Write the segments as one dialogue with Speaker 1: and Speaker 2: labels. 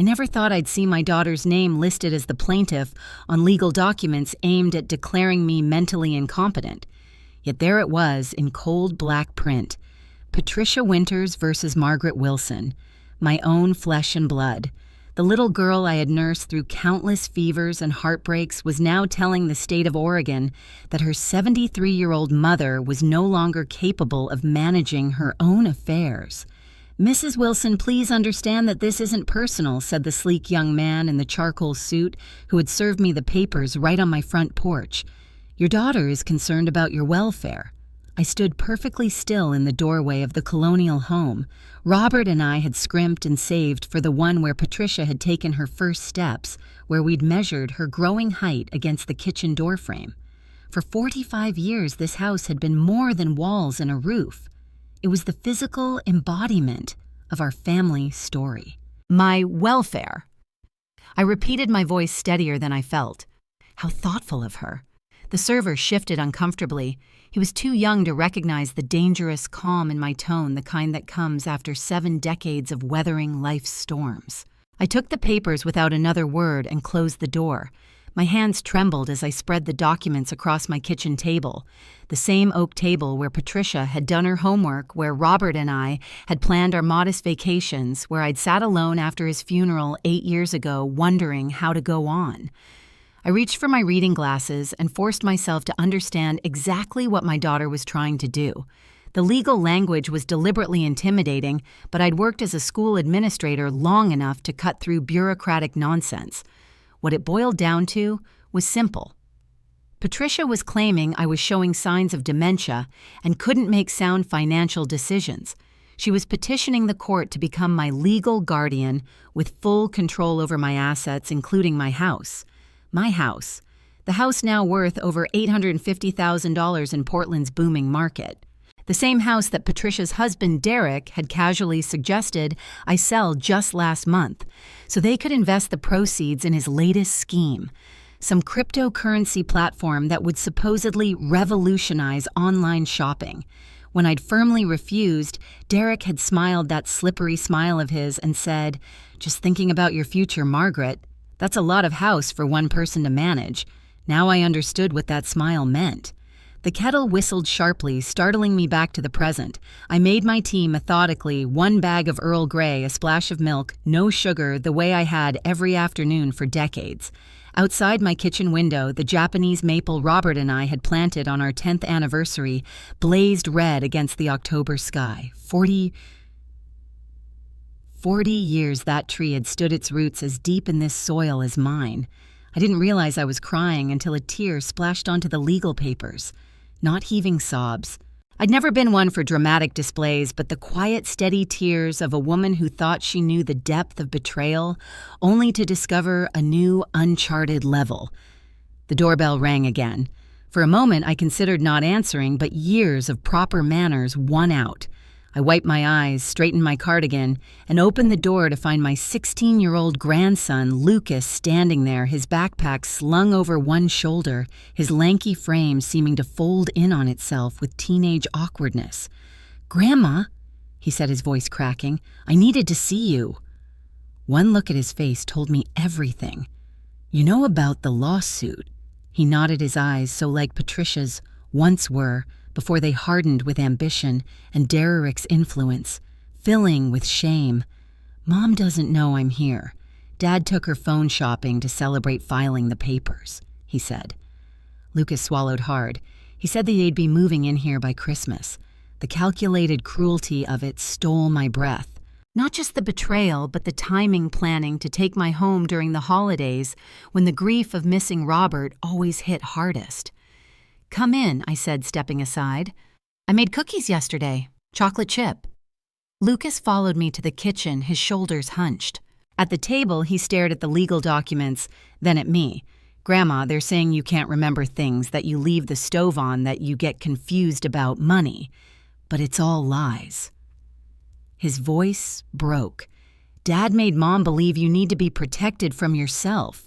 Speaker 1: I never thought I'd see my daughter's name listed as the plaintiff on legal documents aimed at declaring me mentally incompetent. Yet there it was in cold black print. Patricia Winters versus Margaret Wilson. My own flesh and blood. The little girl I had nursed through countless fevers and heartbreaks was now telling the state of Oregon that her 73-year-old mother was no longer capable of managing her own affairs. "Mrs. Wilson, please understand that this isn't personal," said the sleek young man in the charcoal suit who had served me the papers right on my front porch. "Your daughter is concerned about your welfare." I stood perfectly still in the doorway of the colonial home. Robert and I had scrimped and saved for the one where Patricia had taken her first steps, where we'd measured her growing height against the kitchen doorframe. For 45 years, this house had been more than walls and a roof. It was the physical embodiment of our family story. My welfare. I repeated, my voice steadier than I felt. How thoughtful of her. The server shifted uncomfortably. He was too young to recognize the dangerous calm in my tone, the kind that comes after 7 decades of weathering life's storms. I took the papers without another word and closed the door. My hands trembled as I spread the documents across my kitchen table, the same oak table where Patricia had done her homework, where Robert and I had planned our modest vacations, where I'd sat alone after his funeral 8 years ago, wondering how to go on. I reached for my reading glasses and forced myself to understand exactly what my daughter was trying to do. The legal language was deliberately intimidating, but I'd worked as a school administrator long enough to cut through bureaucratic nonsense. What it boiled down to was simple. Patricia was claiming I was showing signs of dementia and couldn't make sound financial decisions. She was petitioning the court to become my legal guardian with full control over my assets, including my house. My house. The house now worth over $850,000 in Portland's booming market. The same house that Patricia's husband, Derek, had casually suggested I sell just last month, so they could invest the proceeds in his latest scheme, some cryptocurrency platform that would supposedly revolutionize online shopping. When I'd firmly refused, Derek had smiled that slippery smile of his and said, "Just thinking about your future, Margaret. That's a lot of house for one person to manage." Now I understood what that smile meant. The kettle whistled sharply, startling me back to the present. I made my tea methodically, 1 bag of Earl Grey, a splash of milk, no sugar, the way I had every afternoon for decades. Outside my kitchen window, the Japanese maple Robert and I had planted on our 10th anniversary blazed red against the October sky. 40 years that tree had stood its roots as deep in this soil as mine. I didn't realize I was crying until a tear splashed onto the legal papers. Not heaving sobs. I'd never been one for dramatic displays, but the quiet, steady tears of a woman who thought she knew the depth of betrayal, only to discover a new, uncharted level. The doorbell rang again. For a moment, I considered not answering, but years of proper manners won out. I wiped my eyes, straightened my cardigan, and opened the door to find my 16-year-old grandson, Lucas, standing there, his backpack slung over one shoulder, his lanky frame seeming to fold in on itself with teenage awkwardness. "Grandma," he said, his voice cracking, "I needed to see you." One look at his face told me everything. "You know about the lawsuit?" He nodded his eyes so like Patricia's once were, before they hardened with ambition and Derek's influence, filling with shame. "Mom doesn't know I'm here. Dad took her phone shopping to celebrate filing the papers," he said. Lucas swallowed hard. He said that they'd be moving in here by Christmas. The calculated cruelty of it stole my breath. Not just the betrayal, but the timing planning to take my home during the holidays when the grief of missing Robert always hit hardest. "Come in," I said, stepping aside. "I made cookies yesterday. Chocolate chip." Lucas followed me to the kitchen, his shoulders hunched. At the table, he stared at the legal documents, then at me. "Grandma, they're saying you can't remember things, that you leave the stove on, that you get confused about money. But it's all lies." His voice broke. "Dad made Mom believe you need to be protected from yourself."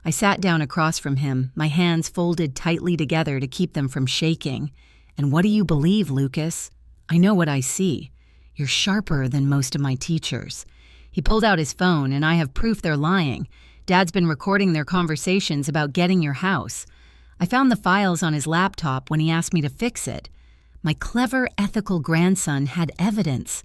Speaker 1: I sat down across from him, my hands folded tightly together to keep them from shaking. "And what do you believe, Lucas?" "I know what I see. You're sharper than most of my teachers." He pulled out his phone, and I have proof they're lying. Dad's been recording their conversations about getting your house. I found the files on his laptop when he asked me to fix it. My clever, ethical grandson had evidence.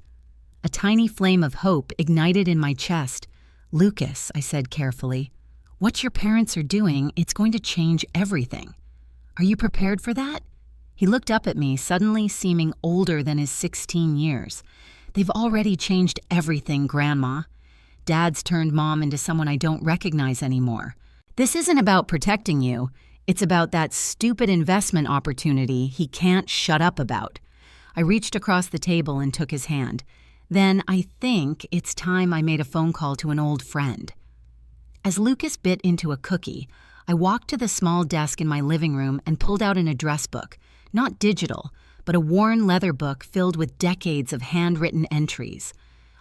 Speaker 1: A tiny flame of hope ignited in my chest. "Lucas," I said carefully, "what your parents are doing, it's going to change everything. Are you prepared for that?" He looked up at me, suddenly seeming older than his 16 years. "They've already changed everything, Grandma. Dad's turned Mom into someone I don't recognize anymore. This isn't about protecting you. It's about that stupid investment opportunity he can't shut up about." I reached across the table and took his hand. "Then I think it's time I made a phone call to an old friend." As Lucas bit into a cookie, I walked to the small desk in my living room and pulled out an address book, not digital, but a worn leather book filled with decades of handwritten entries.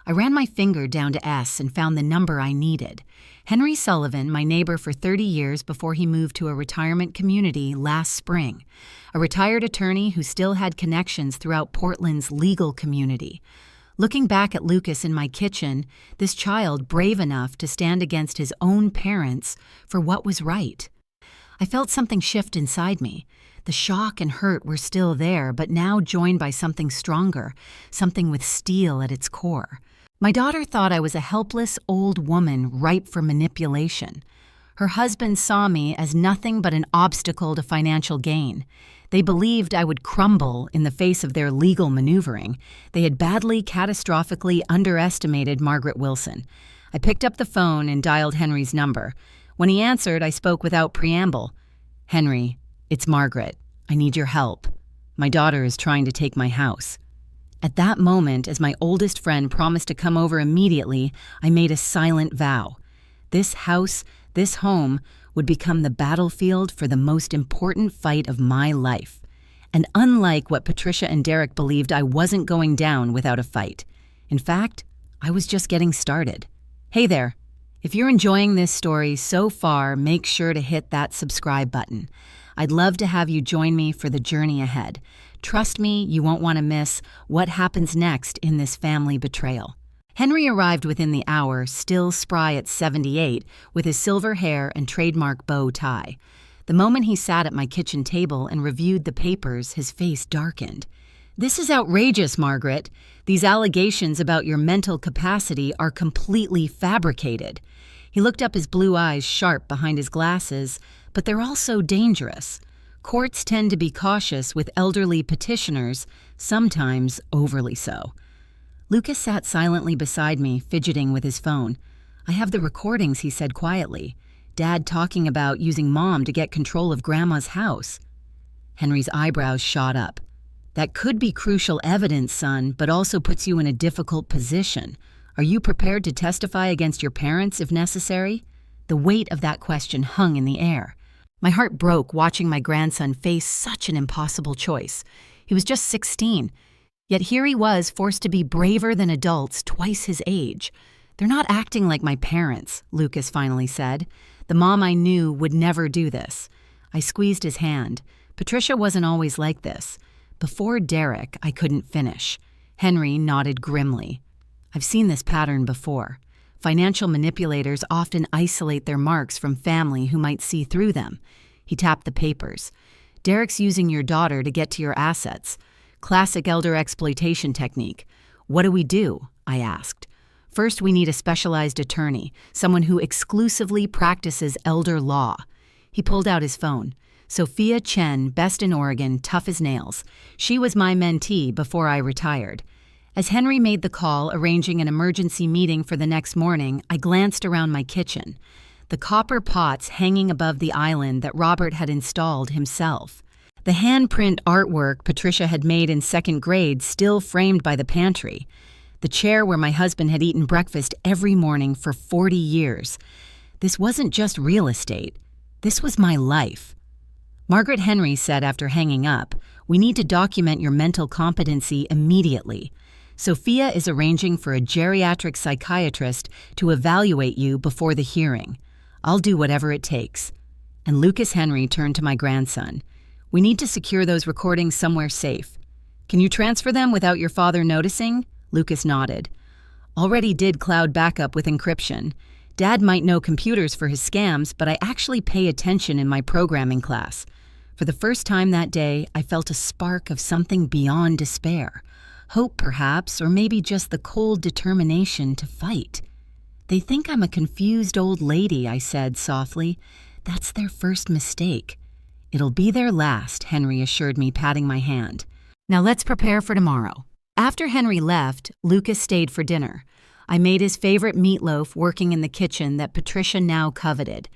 Speaker 1: I ran my finger down to S and found the number I needed. Henry Sullivan, my neighbor for 30 years before he moved to a retirement community last spring. A retired attorney who still had connections throughout Portland's legal community. Looking back at Lucas in my kitchen, this child brave enough to stand against his own parents for what was right. I felt something shift inside me. The shock and hurt were still there, but now joined by something stronger, something with steel at its core. My daughter thought I was a helpless old woman ripe for manipulation. Her husband saw me as nothing but an obstacle to financial gain. They believed I would crumble in the face of their legal maneuvering. They had badly, catastrophically underestimated Margaret Wilson. I picked up the phone and dialed Henry's number. When he answered, I spoke without preamble. "Henry, it's Margaret. I need your help. My daughter is trying to take my house." At that moment, as my oldest friend promised to come over immediately, I made a silent vow. This house, this home, would become the battlefield for the most important fight of my life. And unlike what Patricia and Derek believed, I wasn't going down without a fight. In fact, I was just getting started. Hey there. If you're enjoying this story so far, make sure to hit that subscribe button. I'd love to have you join me for the journey ahead. Trust me, you won't want to miss what happens next in this family betrayal. Henry arrived within the hour, still spry at 78, with his silver hair and trademark bow tie. The moment he sat at my kitchen table and reviewed the papers, his face darkened. "This is outrageous, Margaret. These allegations about your mental capacity are completely fabricated." He looked up, his blue eyes sharp behind his glasses, but they're also dangerous. Courts tend to be cautious with elderly petitioners, sometimes overly so. Lucas sat silently beside me, fidgeting with his phone. "I have the recordings," he said quietly. "Dad talking about using Mom to get control of Grandma's house." Henry's eyebrows shot up. "That could be crucial evidence, son, but also puts you in a difficult position. Are you prepared to testify against your parents if necessary?" The weight of that question hung in the air. My heart broke watching my grandson face such an impossible choice. He was just 16, yet here he was forced to be braver than adults twice his age. "They're not acting like my parents," Lucas finally said. "The mom I knew would never do this." I squeezed his hand. Patricia wasn't always like this. Before Derek, I couldn't finish. Henry nodded grimly. "I've seen this pattern before. Financial manipulators often isolate their marks from family who might see through them." He tapped the papers. "Derek's using your daughter to get to your assets. Classic elder exploitation technique. What do we do?" I asked. "First, we need a specialized attorney, someone who exclusively practices elder law." He pulled out his phone. "Sophia Chen, best in Oregon, tough as nails. She was my mentee before I retired." As Henry made the call, arranging an emergency meeting for the next morning, I glanced around my kitchen. The copper pots hanging above the island that Robert had installed himself. The handprint artwork Patricia had made in second grade still framed by the pantry. The chair where my husband had eaten breakfast every morning for 40 years. This wasn't just real estate. This was my life. Margaret Henry said after hanging up, "We need to document your mental competency immediately. Sophia is arranging for a geriatric psychiatrist to evaluate you before the hearing. I'll do whatever it takes." And Lucas Henry turned to my grandson. "We need to secure those recordings somewhere safe. Can you transfer them without your father noticing?" Lucas nodded. Already did cloud backup with encryption. Dad might know computers for his scams, but I actually pay attention in my programming class. For the first time that day, I felt a spark of something beyond despair. Hope, perhaps, or maybe just the cold determination to fight. "They think I'm a confused old lady," I said softly. "That's their first mistake." "It'll be their last," Henry assured me, patting my hand. "Now let's prepare for tomorrow." After Henry left, Lucas stayed for dinner. I made his favorite meatloaf working in the kitchen that Patricia now coveted.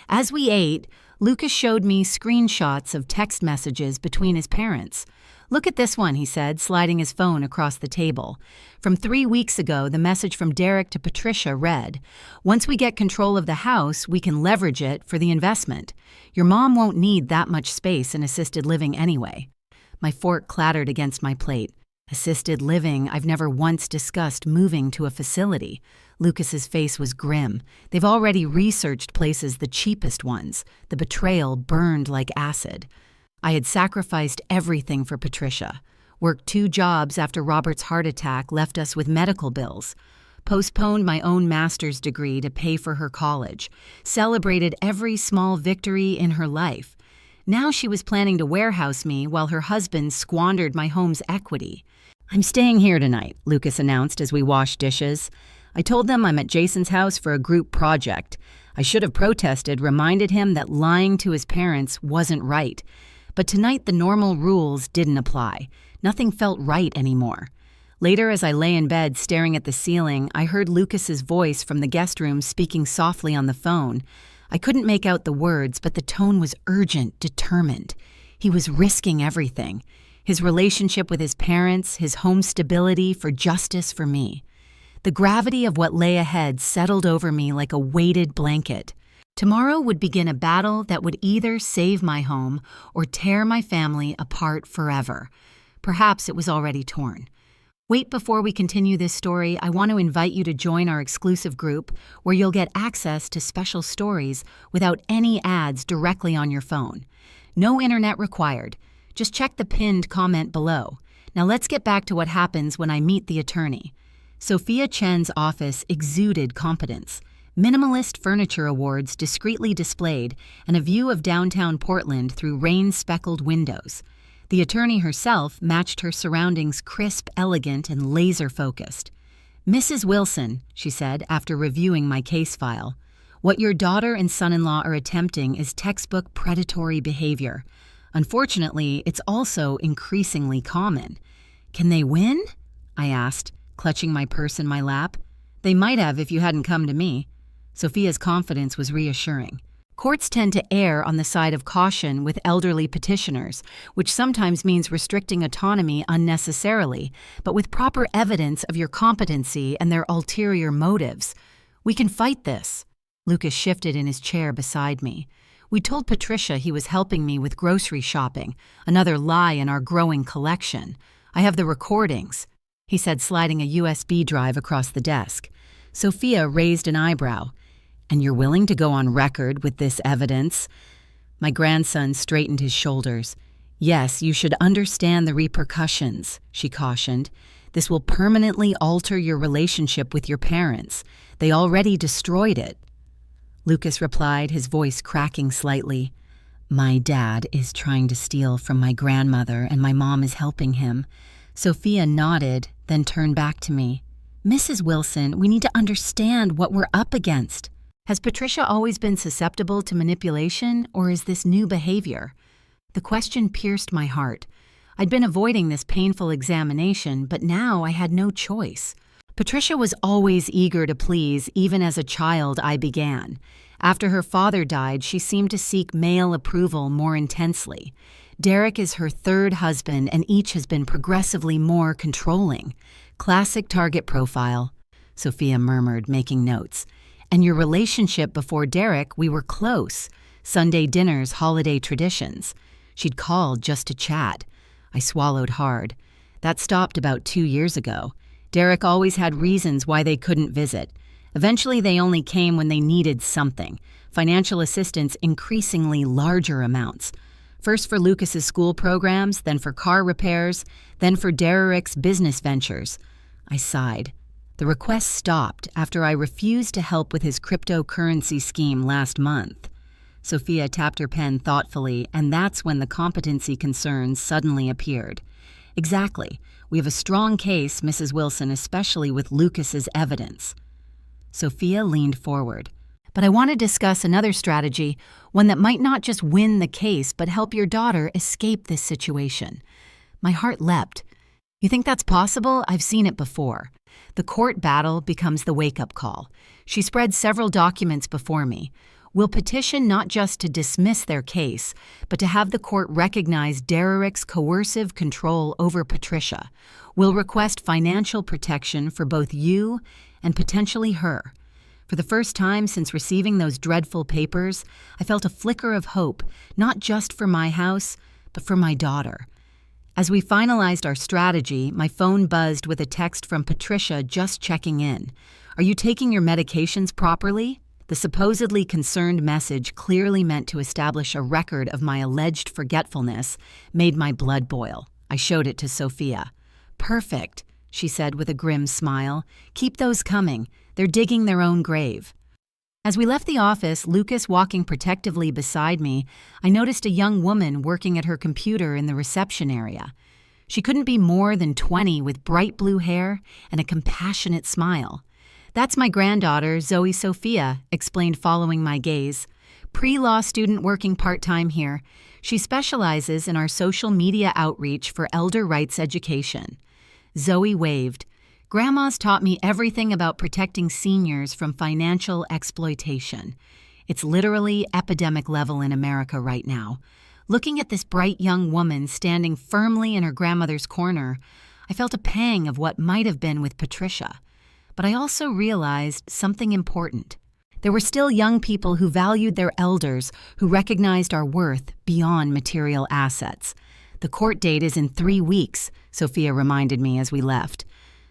Speaker 1: As we ate, Lucas showed me screenshots of text messages between his parents. "Look at this one," he said, sliding his phone across the table. From 3 weeks ago, the message from Derek to Patricia read, "Once we get control of the house, we can leverage it for the investment. Your mom won't need that much space in assisted living anyway." My fork clattered against my plate. Assisted living, I've never once discussed moving to a facility. Lucas's face was grim. They've already researched places, the cheapest ones. The betrayal burned like acid. I had sacrificed everything for Patricia. Worked 2 jobs after Robert's heart attack left us with medical bills. Postponed my own master's degree to pay for her college. Celebrated every small victory in her life. Now she was planning to warehouse me while her husband squandered my home's equity. "I'm staying here tonight," Lucas announced as we washed dishes. I told them I'm at Jason's house for a group project. I should have protested, reminded him that lying to his parents wasn't right. But tonight the normal rules didn't apply. Nothing felt right anymore. Later, as I lay in bed staring at the ceiling, I heard Lucas's voice from the guest room speaking softly on the phone. I couldn't make out the words, but the tone was urgent, determined. He was risking everything. His relationship with his parents, his home stability, for justice for me. The gravity of what lay ahead settled over me like a weighted blanket. Tomorrow would begin a battle that would either save my home or tear my family apart forever. Perhaps it was already torn. Wait, before we continue this story, I want to invite you to join our exclusive group where you'll get access to special stories without any ads directly on your phone. No internet required. Just check the pinned comment below. Now let's get back to what happens when I meet the attorney. Sophia Chen's office exuded competence. Minimalist furniture awards discreetly displayed and a view of downtown Portland through rain-speckled windows. The attorney herself matched her surroundings, crisp, elegant, and laser-focused. "Mrs. Wilson," she said after reviewing my case file, "what your daughter and son-in-law are attempting is textbook predatory behavior. Unfortunately, it's also increasingly common." "Can they win?" I asked, clutching my purse in my lap. "They might have if you hadn't come to me." Sophia's confidence was reassuring. Courts tend to err on the side of caution with elderly petitioners, which sometimes means restricting autonomy unnecessarily, but with proper evidence of your competency and their ulterior motives. "We can fight this." Lucas shifted in his chair beside me. "We told Patricia he was helping me with grocery shopping, another lie in our growing collection. I have the recordings," he said, sliding a USB drive across the desk. Sophia raised an eyebrow. "And you're willing to go on record with this evidence?" My grandson straightened his shoulders. "Yes, you should understand the repercussions," she cautioned. "This will permanently alter your relationship with your parents. They already destroyed it." Lucas replied, his voice cracking slightly. "My dad is trying to steal from my grandmother, and my mom is helping him." Sophia nodded, then turned back to me. "Mrs. Wilson, we need to understand what we're up against. Has Patricia always been susceptible to manipulation, or is this new behavior?" The question pierced my heart. I'd been avoiding this painful examination, but now I had no choice. Patricia was always eager to please, even as a child, I began. After her father died, she seemed to seek male approval more intensely. Derek is her 3rd husband, and each has been progressively more controlling. Classic target profile, Sophia murmured, making notes. "And your relationship before Derek, we were close. Sunday dinners, holiday traditions." She'd called just to chat. I swallowed hard. That stopped about 2 years ago. Derek always had reasons why they couldn't visit. Eventually, they only came when they needed something. Financial assistance, increasingly larger amounts. First for Lucas's school programs, then for car repairs, then for Derek's business ventures. I sighed. The request stopped after I refused to help with his cryptocurrency scheme last month. Sophia tapped her pen thoughtfully, and that's when the competency concerns suddenly appeared. Exactly. We have a strong case, Mrs. Wilson, especially with Lucas's evidence. Sophia leaned forward. But I want to discuss another strategy, one that might not just win the case, but help your daughter escape this situation. My heart leapt. You think that's possible? I've seen it before. The court battle becomes the wake-up call. She spread several documents before me. We'll petition not just to dismiss their case, but to have the court recognize Derek's coercive control over Patricia. We'll request financial protection for both you and potentially her. For the first time since receiving those dreadful papers, I felt a flicker of hope, not just for my house, but for my daughter. As we finalized our strategy, my phone buzzed with a text from Patricia just checking in. "Are you taking your medications properly?" The supposedly concerned message, clearly meant to establish a record of my alleged forgetfulness, made my blood boil. I showed it to Sophia. "Perfect," she said with a grim smile. "Keep those coming. They're digging their own grave." As we left the office, Lucas walking protectively beside me, I noticed a young woman working at her computer in the reception area. She couldn't be more than 20 with bright blue hair and a compassionate smile. "That's my granddaughter, Zoe Sophia," explained following my gaze. "Pre-law student working part-time here. She specializes in our social media outreach for elder rights education." Zoe waved. "Grandma's taught me everything about protecting seniors from financial exploitation. It's literally epidemic level in America right now." Looking at this bright young woman standing firmly in her grandmother's corner, I felt a pang of what might have been with Patricia. But I also realized something important. There were still young people who valued their elders, who recognized our worth beyond material assets. "The court date is in 3 weeks, Sophia reminded me as we left.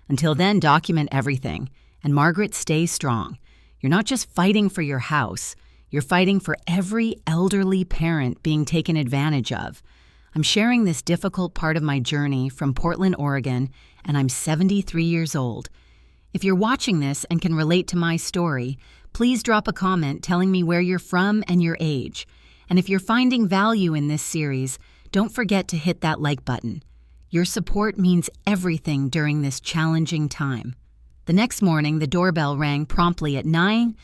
Speaker 1: "Until then, document everything. And Margaret, stay strong. You're not just fighting for your house. You're fighting for every elderly parent being taken advantage of." I'm sharing this difficult part of my journey from Portland, Oregon, and I'm 73 years old. If you're watching this and can relate to my story, please drop a comment telling me where you're from and your age. And if you're finding value in this series, don't forget to hit that like button. Your support means everything during this challenging time. The next morning, the doorbell rang promptly at 9.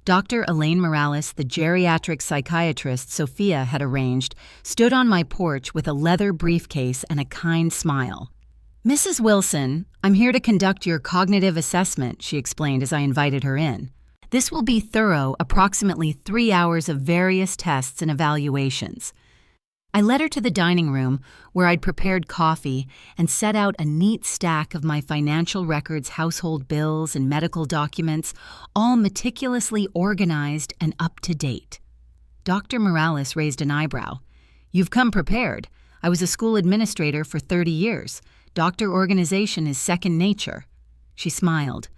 Speaker 1: Dr. Elaine Morales, the geriatric psychiatrist Sophia had arranged, stood on my porch with a leather briefcase and a kind smile. "Mrs. Wilson, I'm here to conduct your cognitive assessment," she explained as I invited her in. "This will be thorough, approximately 3 hours of various tests and evaluations." I led her to the dining room, where I'd prepared coffee and set out a neat stack of my financial records, household bills, and medical documents, all meticulously organized and up to date. Dr. Morales raised an eyebrow. "You've come prepared. I was a school administrator for 30 years. Doctor organization is second nature." She smiled.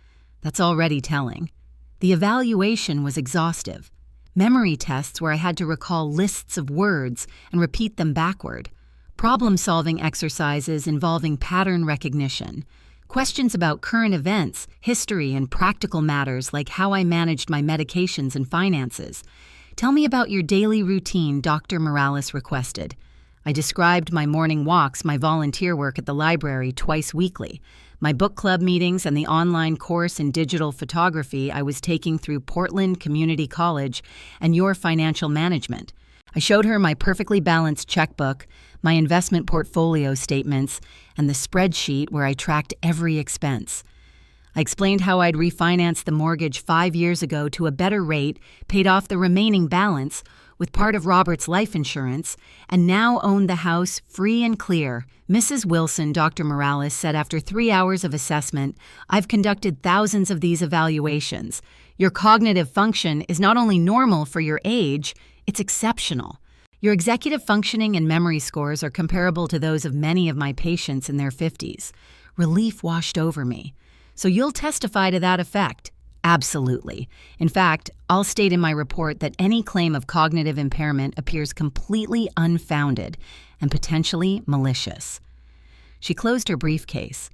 Speaker 1: "That's already telling." The evaluation was exhaustive. Memory tests where I had to recall lists of words and repeat them backward. Problem-solving exercises involving pattern recognition. Questions about current events, history, and practical matters like how I managed my medications and finances. "Tell me about your daily routine," Dr. Morales requested. I described my morning walks, my volunteer work at the library twice weekly, my book club meetings, and the online course in digital photography I was taking through Portland Community College, and your financial management. I showed her my perfectly balanced checkbook, my investment portfolio statements, and the spreadsheet where I tracked every expense. I explained how I'd refinanced the mortgage 5 years ago to a better rate, paid off the remaining balance with part of Robert's life insurance, and now owned the house free and clear. "Mrs. Wilson," Dr. Morales said after 3 hours of assessment, "I've conducted thousands of these evaluations. Your cognitive function is not only normal for your age, it's exceptional. Your executive functioning and memory scores are comparable to those of many of my patients in their 50s. Relief washed over me. "So you'll testify to that effect?" "Absolutely. In fact, I'll state in my report that any claim of cognitive impairment appears completely unfounded and potentially malicious." She closed her briefcase.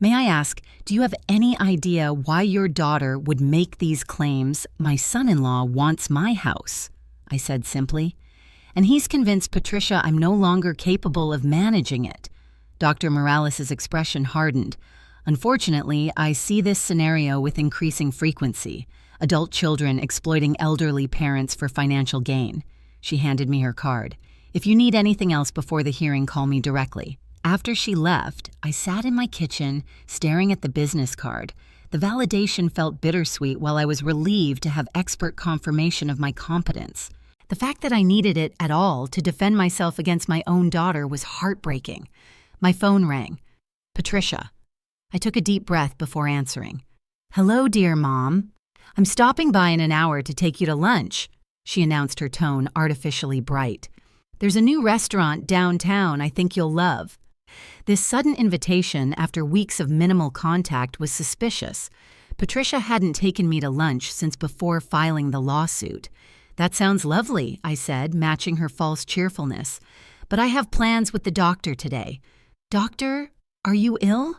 Speaker 1: May I ask, do you have any idea why your daughter would make these claims? My son-in-law wants my house, I said simply. And he's convinced Patricia I'm no longer capable of managing it. Dr. Morales' expression hardened. Unfortunately, I see this scenario with increasing frequency. Adult children exploiting elderly parents for financial gain. She handed me her card. If you need anything else before the hearing, call me directly. After she left, I sat in my kitchen, staring at the business card. The validation felt bittersweet while I was relieved to have expert confirmation of my competence. The fact that I needed it at all to defend myself against my own daughter was heartbreaking. My phone rang. Patricia. I took a deep breath before answering. Hello, dear Mom. I'm stopping by in an hour to take you to lunch, she announced, her tone artificially bright. There's a new restaurant downtown I think you'll love. This sudden invitation after weeks of minimal contact was suspicious. Patricia hadn't taken me to lunch since before filing the lawsuit. That sounds lovely, I said, matching her false cheerfulness. But I have plans with the doctor today. Doctor, are you ill?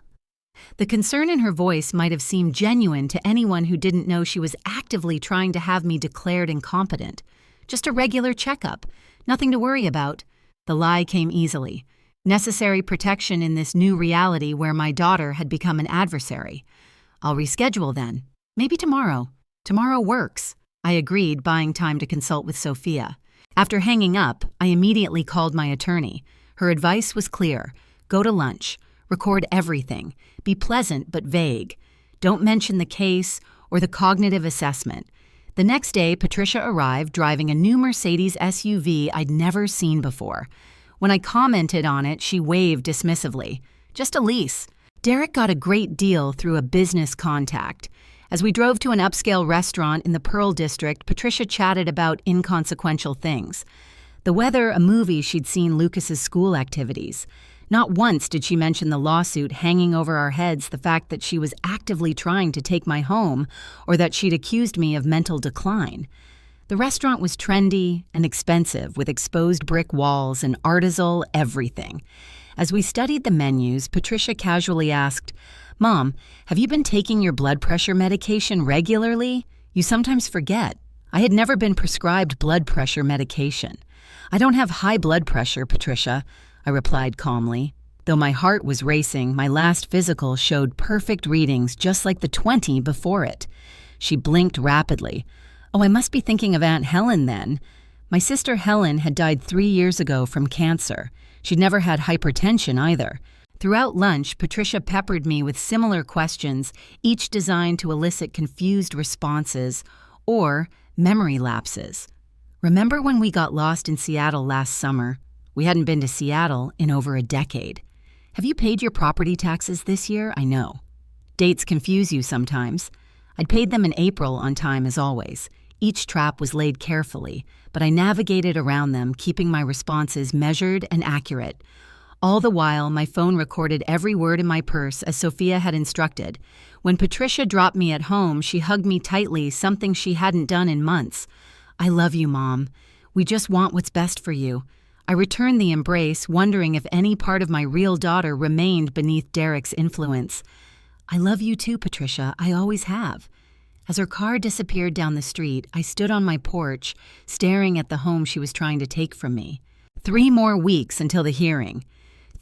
Speaker 1: The concern in her voice might have seemed genuine to anyone who didn't know she was actively trying to have me declared incompetent. Just a regular checkup. Nothing to worry about. The lie came easily. Necessary protection in this new reality where my daughter had become an adversary. I'll reschedule then. Maybe tomorrow. Tomorrow works. I agreed, buying time to consult with Sophia. After hanging up, I immediately called my attorney. Her advice was clear. Go to lunch. Record everything. Be pleasant but vague. Don't mention the case or the cognitive assessment. The next day, Patricia arrived driving a new Mercedes SUV I'd never seen before. When I commented on it, she waved dismissively. Just a lease. Derek got a great deal through a business contact. As we drove to an upscale restaurant in the Pearl District, Patricia chatted about inconsequential things. The weather, a movie she'd seen, Lucas's school activities. Not once did she mention the lawsuit hanging over our heads, the fact that she was actively trying to take my home, or that she'd accused me of mental decline. The restaurant was trendy and expensive, with exposed brick walls and artisanal everything. As we studied the menus, Patricia casually asked, Mom, have you been taking your blood pressure medication regularly? You sometimes forget. I had never been prescribed blood pressure medication. I don't have high blood pressure, Patricia, I replied calmly. Though my heart was racing, my last physical showed perfect readings just like the 20 before it. She blinked rapidly. Oh, I must be thinking of Aunt Helen then. My sister Helen had died 3 years ago from cancer. She'd never had hypertension either. Throughout lunch, Patricia peppered me with similar questions, each designed to elicit confused responses or memory lapses. Remember when we got lost in Seattle last summer? We hadn't been to Seattle in over a decade. Have you paid your property taxes this year? I know. Dates confuse you sometimes. I'd paid them in April on time as always. Each trap was laid carefully, but I navigated around them, keeping my responses measured and accurate. All the while, my phone recorded every word in my purse as Sophia had instructed. When Patricia dropped me at home, she hugged me tightly, something she hadn't done in months. I love you, Mom. We just want what's best for you. I returned the embrace, wondering if any part of my real daughter remained beneath Derek's influence. I love you too, Patricia. I always have. As her car disappeared down the street, I stood on my porch, staring at the home she was trying to take from me. 3 more weeks until the hearing.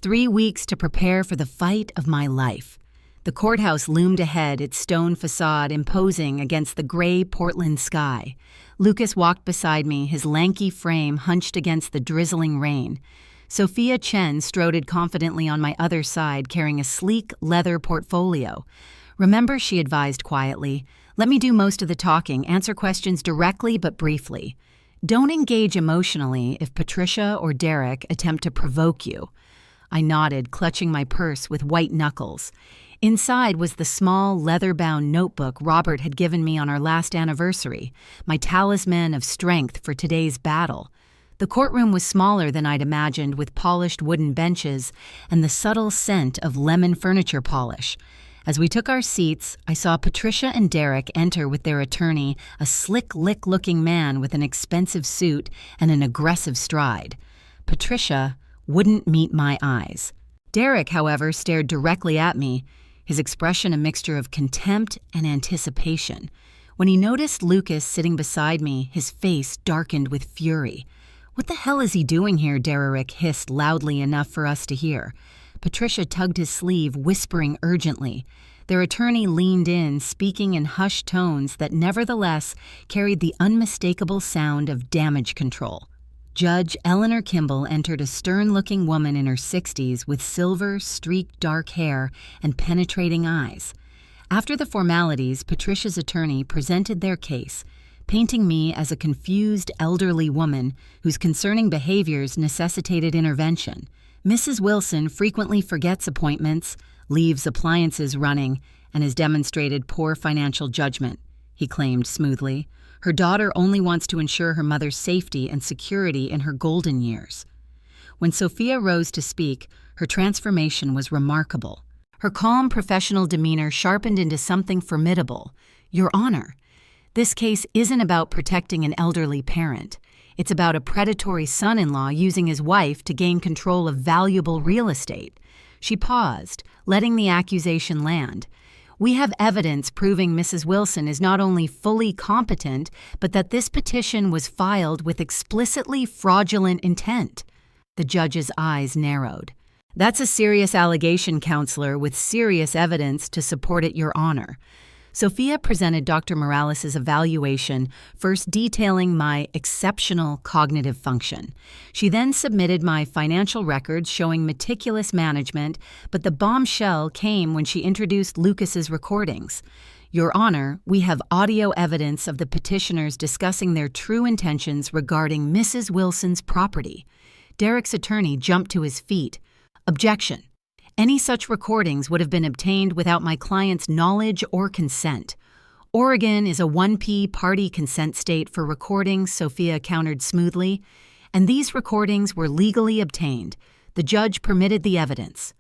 Speaker 1: 3 weeks to prepare for the fight of my life. The courthouse loomed ahead, its stone facade imposing against the gray Portland sky. Lucas walked beside me, his lanky frame hunched against the drizzling rain. Sophia Chen strode confidently on my other side, carrying a sleek leather portfolio. Remember, she advised quietly, let me do most of the talking, answer questions directly but briefly. Don't engage emotionally if Patricia or Derek attempt to provoke you. I nodded, clutching my purse with white knuckles. Inside was the small, leather-bound notebook Robert had given me on our last anniversary, my talisman of strength for today's battle. The courtroom was smaller than I'd imagined, with polished wooden benches and the subtle scent of lemon furniture polish. As we took our seats, I saw Patricia and Derek enter with their attorney, a slick-looking man with an expensive suit and an aggressive stride. Patricia wouldn't meet my eyes. Derek, however, stared directly at me. his expression a mixture of contempt and anticipation. When he noticed Lucas sitting beside me, his face darkened with fury. "What the hell is he doing here?" Derrick hissed loudly enough for us to hear. Patricia tugged his sleeve, whispering urgently. Their attorney leaned in, speaking in hushed tones that nevertheless carried the unmistakable sound of damage control. Judge Eleanor Kimball entered, a stern-looking woman in her 60s with silver, streaked dark hair and penetrating eyes. After the formalities, Patricia's attorney presented their case, painting me as a confused, elderly woman whose concerning behaviors necessitated intervention. Mrs. Wilson frequently forgets appointments, leaves appliances running, and has demonstrated poor financial judgment, he claimed smoothly. Her daughter only wants to ensure her mother's safety and security in her golden years. When Sophia rose to speak, her transformation was remarkable. Her calm, professional demeanor sharpened into something formidable. "Your Honor, this case isn't about protecting an elderly parent. It's about a predatory son-in-law using his wife to gain control of valuable real estate." She paused, letting the accusation land. "We have evidence proving Mrs. Wilson is not only fully competent, but that this petition was filed with explicitly fraudulent intent." The judge's eyes narrowed. "That's a serious allegation, counselor, with serious evidence to support it, Your Honor." Sophia presented Dr. Morales' evaluation, first detailing my exceptional cognitive function. She then submitted my financial records showing meticulous management, but the bombshell came when she introduced Lucas's recordings. "Your Honor, we have audio evidence of the petitioners discussing their true intentions regarding Mrs. Wilson's property." Derrick's attorney jumped to his feet. "Objection. Any such recordings would have been obtained without my client's knowledge or consent. Oregon is a 1P party consent state for recordings," Sophia countered smoothly, "and these recordings were legally obtained. The judge permitted the evidence."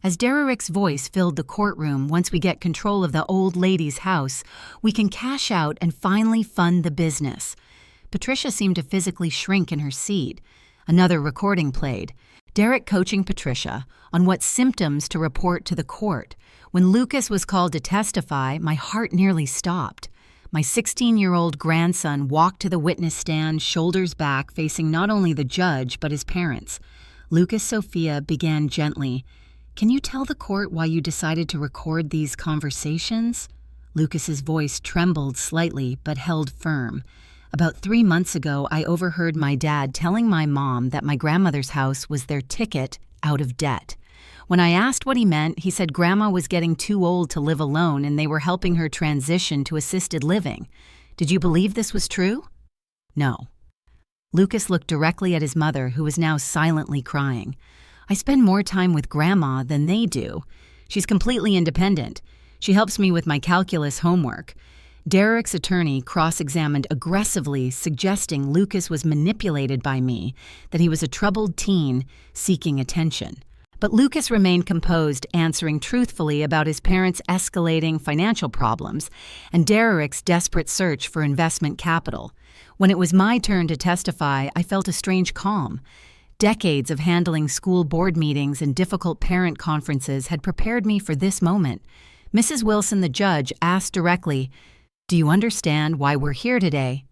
Speaker 1: As Derrick's voice filled the courtroom, "Once we get control of the old lady's house, we can cash out and finally fund the business." Patricia seemed to physically shrink in her seat. Another recording played. Derrick coaching Patricia on what symptoms to report to the court. When Lucas was called to testify, my heart nearly stopped. My 16-year-old grandson walked to the witness stand, shoulders back, facing not only the judge but his parents. Lucas Sophia began gently, "Can you tell the court why you decided to record these conversations?" Lucas's voice trembled slightly but held firm. "About 3 months ago, I overheard my dad telling my mom that my grandmother's house was their ticket out of debt. When I asked what he meant, he said Grandma was getting too old to live alone and they were helping her transition to assisted living. Did you believe this was true?" "No." Lucas looked directly at his mother, who was now silently crying. "I spend more time with Grandma than they do. She's completely independent. She helps me with my calculus homework." Derrick's attorney cross-examined aggressively, suggesting Lucas was manipulated by me, that he was a troubled teen seeking attention. But Lucas remained composed, answering truthfully about his parents' escalating financial problems and Derrick's desperate search for investment capital. When it was my turn to testify, I felt a strange calm. Decades of handling school board meetings and difficult parent conferences had prepared me for this moment. Mrs. Wilson, the judge, asked directly, "Do you understand why we're here today?"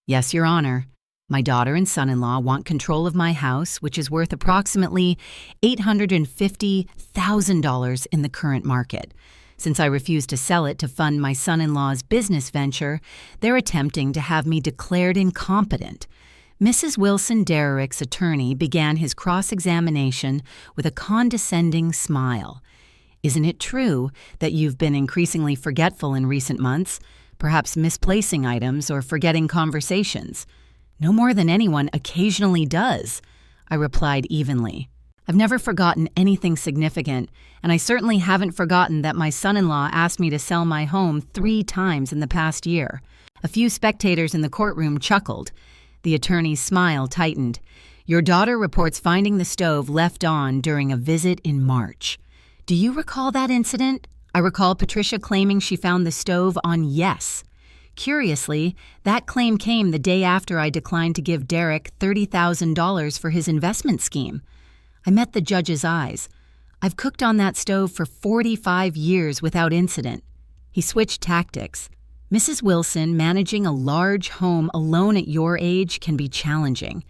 Speaker 1: "Yes, Your Honor. My daughter and son-in-law want control of my house, which is worth approximately $850,000 in the current market. Since I refuse to sell it to fund my son-in-law's business venture, they're attempting to have me declared incompetent." Mrs. Wilson, Derrick's attorney, began his cross-examination with a condescending smile. "Isn't it true that you've been increasingly forgetful in recent months, perhaps misplacing items or forgetting conversations?" "No more than anyone occasionally does," I replied evenly. "I've never forgotten anything significant, and I certainly haven't forgotten that my son-in-law asked me to sell my home 3 times in the past year." A few spectators in the courtroom chuckled. The attorney's smile tightened. "Your daughter reports finding the stove left on during a visit in March. Do you recall that incident?" "I recall Patricia claiming she found the stove on Yes. Curiously, that claim came the day after I declined to give Derrick $30,000 for his investment scheme." I met the judge's eyes. I've cooked on that stove for 45 years without incident." He switched tactics. "Mrs. Wilson, managing a large home alone at your age can be challenging.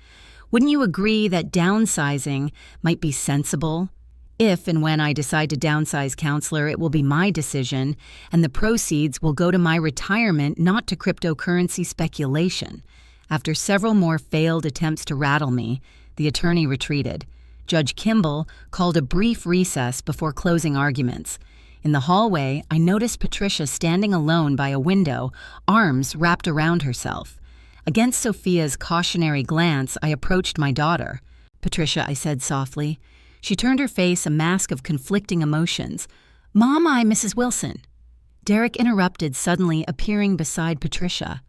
Speaker 1: Wouldn't you agree that downsizing might be sensible? If and when I decide to downsize, counselor, it will be my decision, and the proceeds will go to my retirement, not to cryptocurrency speculation." After several more failed attempts to rattle me, the attorney retreated. Judge Kimball called a brief recess before closing arguments. In the hallway, I noticed Patricia standing alone by a window, arms wrapped around herself. Against Sophia's cautionary glance, I approached my daughter. "Patricia," I said softly. She turned her face a mask of conflicting emotions. "Mom, I'm Mrs. Wilson." Derek interrupted, suddenly appearing beside Patricia.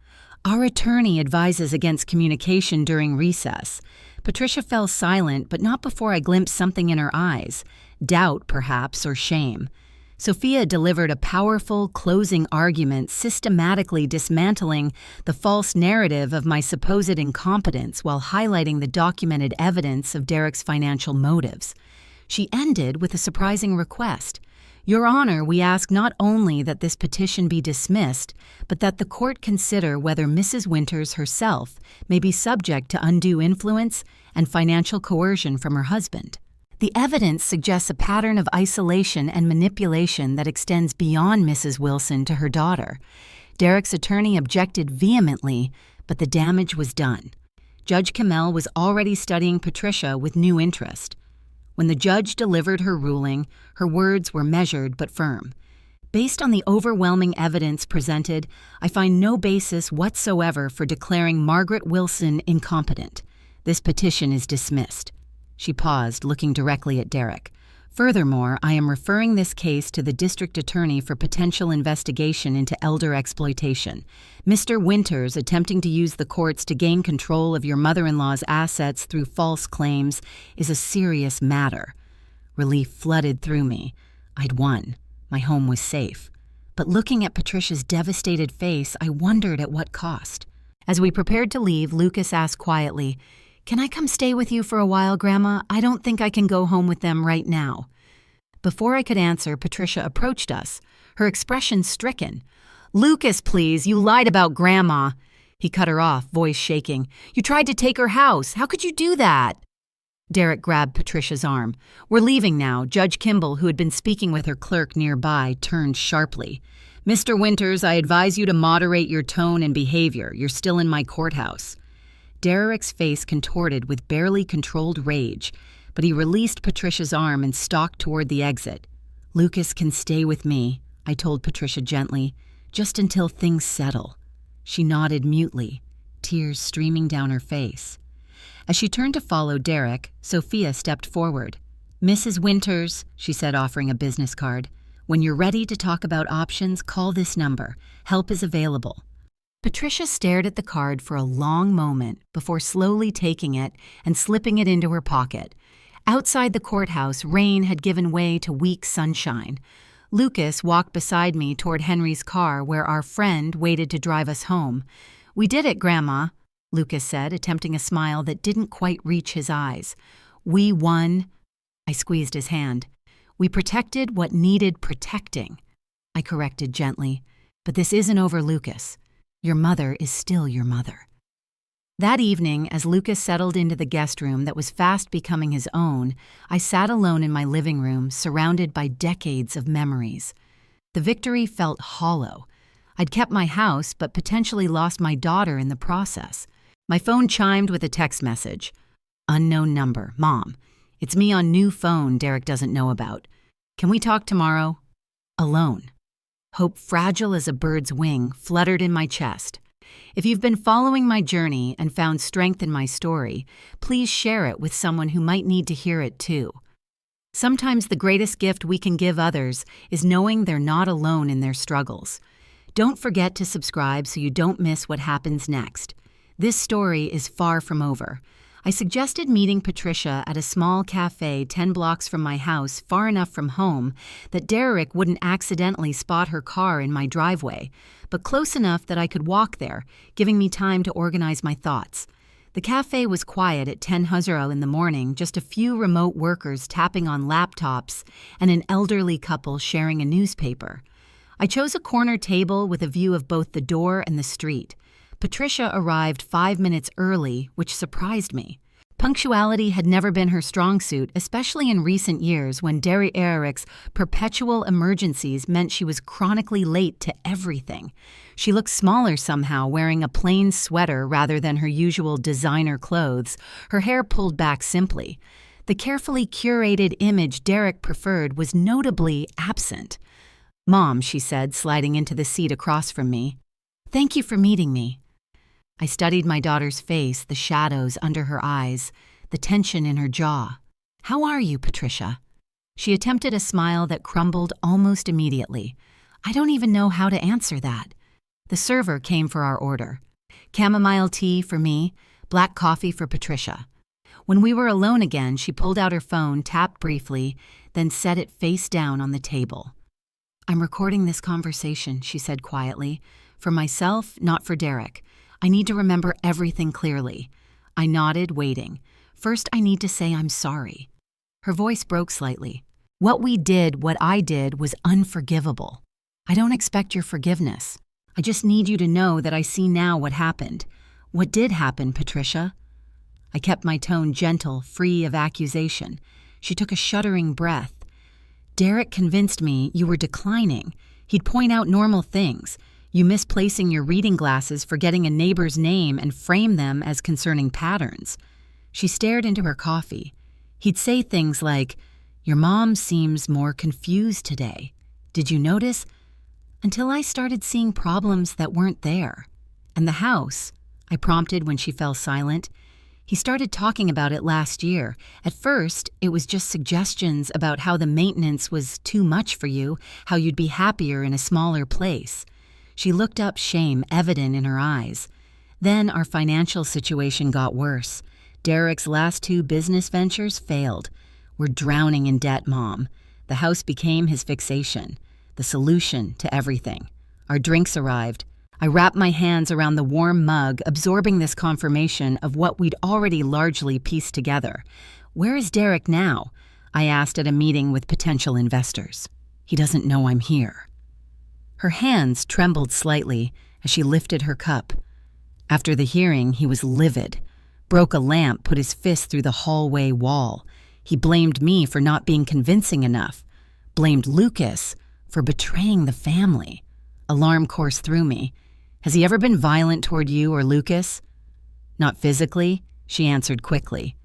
Speaker 1: "Our attorney advises against communication during recess." Patricia fell silent, but not before I glimpsed something in her eyes. Doubt, perhaps, or shame. Sophia delivered a powerful, closing argument, systematically dismantling the false narrative of my supposed incompetence while highlighting the documented evidence of Derek's financial motives. She ended with a surprising request. "Your Honor, we ask not only that this petition be dismissed, but that the court consider whether Mrs. Winters herself may be subject to undue influence and financial coercion from her husband. The evidence suggests a pattern of isolation and manipulation that extends beyond Mrs. Wilson to her daughter." Derek's attorney objected vehemently, but the damage was done. Judge Kamel was already studying Patricia with new interest. When the judge delivered her ruling, her words were measured but firm. "Based on the overwhelming evidence presented, I find no basis whatsoever for declaring Margaret Wilson incompetent. This petition is dismissed." She paused, looking directly at Derek. "Furthermore, I am referring this case to the district attorney for potential investigation into elder exploitation. Mr. Winters attempting to use the courts to gain control of your mother-in-law's assets through false claims is a serious matter." Relief flooded through me. I'd won. My home was safe. But looking at Patricia's devastated face, I wondered at what cost. As we prepared to leave, Lucas asked quietly, "Can I come stay with you for a while, Grandma? I don't think I can go home with them right now." Before I could answer, Patricia approached us, her expression stricken. "Lucas, please, you lied about Grandma." He cut her off, voice shaking. "You tried to take her house. How could you do that?" Derek grabbed Patricia's arm. "We're leaving now." Judge Kimball, who had been speaking with her clerk nearby, turned sharply. "Mr. Winters, I advise you to moderate your tone and behavior. You're still in my courthouse." Derek's face contorted with barely controlled rage, but he released Patricia's arm and stalked toward the exit. "Lucas can stay with me," I told Patricia gently, "just until things settle." She nodded mutely, tears streaming down her face. As she turned to follow Derek, Sophia stepped forward. "Mrs. Winters," she said, offering a business card, "when you're ready to talk about options, call this number. Help is available." Patricia stared at the card for a long moment before slowly taking it and slipping it into her pocket. Outside the courthouse, rain had given way to weak sunshine. Lucas walked beside me toward Henry's car where our friend waited to drive us home. "We did it, Grandma," Lucas said, attempting a smile that didn't quite reach his eyes. "We won." I squeezed his hand. "We protected what needed protecting," I corrected gently. "But this isn't over, Lucas. Your mother is still your mother." That evening, as Lucas settled into the guest room that was fast becoming his own, I sat alone in my living room, surrounded by decades of memories. The victory felt hollow. I'd kept my house, but potentially lost my daughter in the process. My phone chimed with a text message. "Unknown number. Mom. It's me on new phone Derek doesn't know about. Can we talk tomorrow?" Alone. Hope, fragile as a bird's wing, fluttered in my chest. If you've been following my journey and found strength in my story, please share it with someone who might need to hear it too. Sometimes the greatest gift we can give others is knowing they're not alone in their struggles. Don't forget to subscribe so you don't miss what happens next. This story is far from over. I suggested meeting Patricia at a small cafe 10 blocks from my house, far enough from home that Derek wouldn't accidentally spot her car in my driveway, but close enough that I could walk there, giving me time to organize my thoughts. The cafe was quiet at 10:00 in the morning, just a few remote workers tapping on laptops and an elderly couple sharing a newspaper. I chose a corner table with a view of both the door and the street. Patricia arrived 5 minutes early, which surprised me. Punctuality had never been her strong suit, especially in recent years when Derry Eric's perpetual emergencies meant she was chronically late to everything. She looked smaller somehow, wearing a plain sweater rather than her usual designer clothes, her hair pulled back simply. The carefully curated image Derek preferred was notably absent. "Mom," she said, sliding into the seat across from me. "Thank you for meeting me." I studied my daughter's face, the shadows under her eyes, the tension in her jaw. "How are you, Patricia?" She attempted a smile that crumbled almost immediately. I don't even know how to answer that. The server came for our order. Chamomile tea for me, black coffee for Patricia. When we were alone again, she pulled out her phone, tapped briefly, then set it face down on the table. "I'm recording this conversation," she said quietly. "For myself, not for Derek. I need to remember everything clearly." I nodded, waiting. "First, I need to say I'm sorry." Her voice broke slightly. What I did was unforgivable. I don't expect your forgiveness. I just need you to know that I see now what happened. What did happen, Patricia? I kept my tone gentle, free of accusation. She took a shuddering breath. "Derek convinced me you were declining. He'd point out normal things. You misplacing your reading glasses, forgetting a neighbor's name, and frame them as concerning patterns." She stared into her coffee. He'd say things like, "Your mom seems more confused today. Did you notice?" Until I started seeing problems that weren't there. "And the house?" I prompted when she fell silent. "He started talking about it last year. At first, it was just suggestions about how the maintenance was too much for you, how you'd be happier in a smaller place." She looked up, shame evident in her eyes. Then our financial situation got worse. Derek's last 2 business ventures failed. "We're drowning in debt, Mom." The house became his fixation, the solution to everything. Our drinks arrived. I wrapped my hands around the warm mug, absorbing this confirmation of what we'd already largely pieced together. "Where is Derek now?" I asked at a meeting with potential investors. "He doesn't know I'm here." Her hands trembled slightly as she lifted her cup. After the hearing, he was livid. Broke a lamp, put his fist through the hallway wall. He blamed me for not being convincing enough. Blamed Lucas for betraying the family. Alarm coursed through me. "Has he ever been violent toward you or Lucas?" "Not physically," she answered quickly.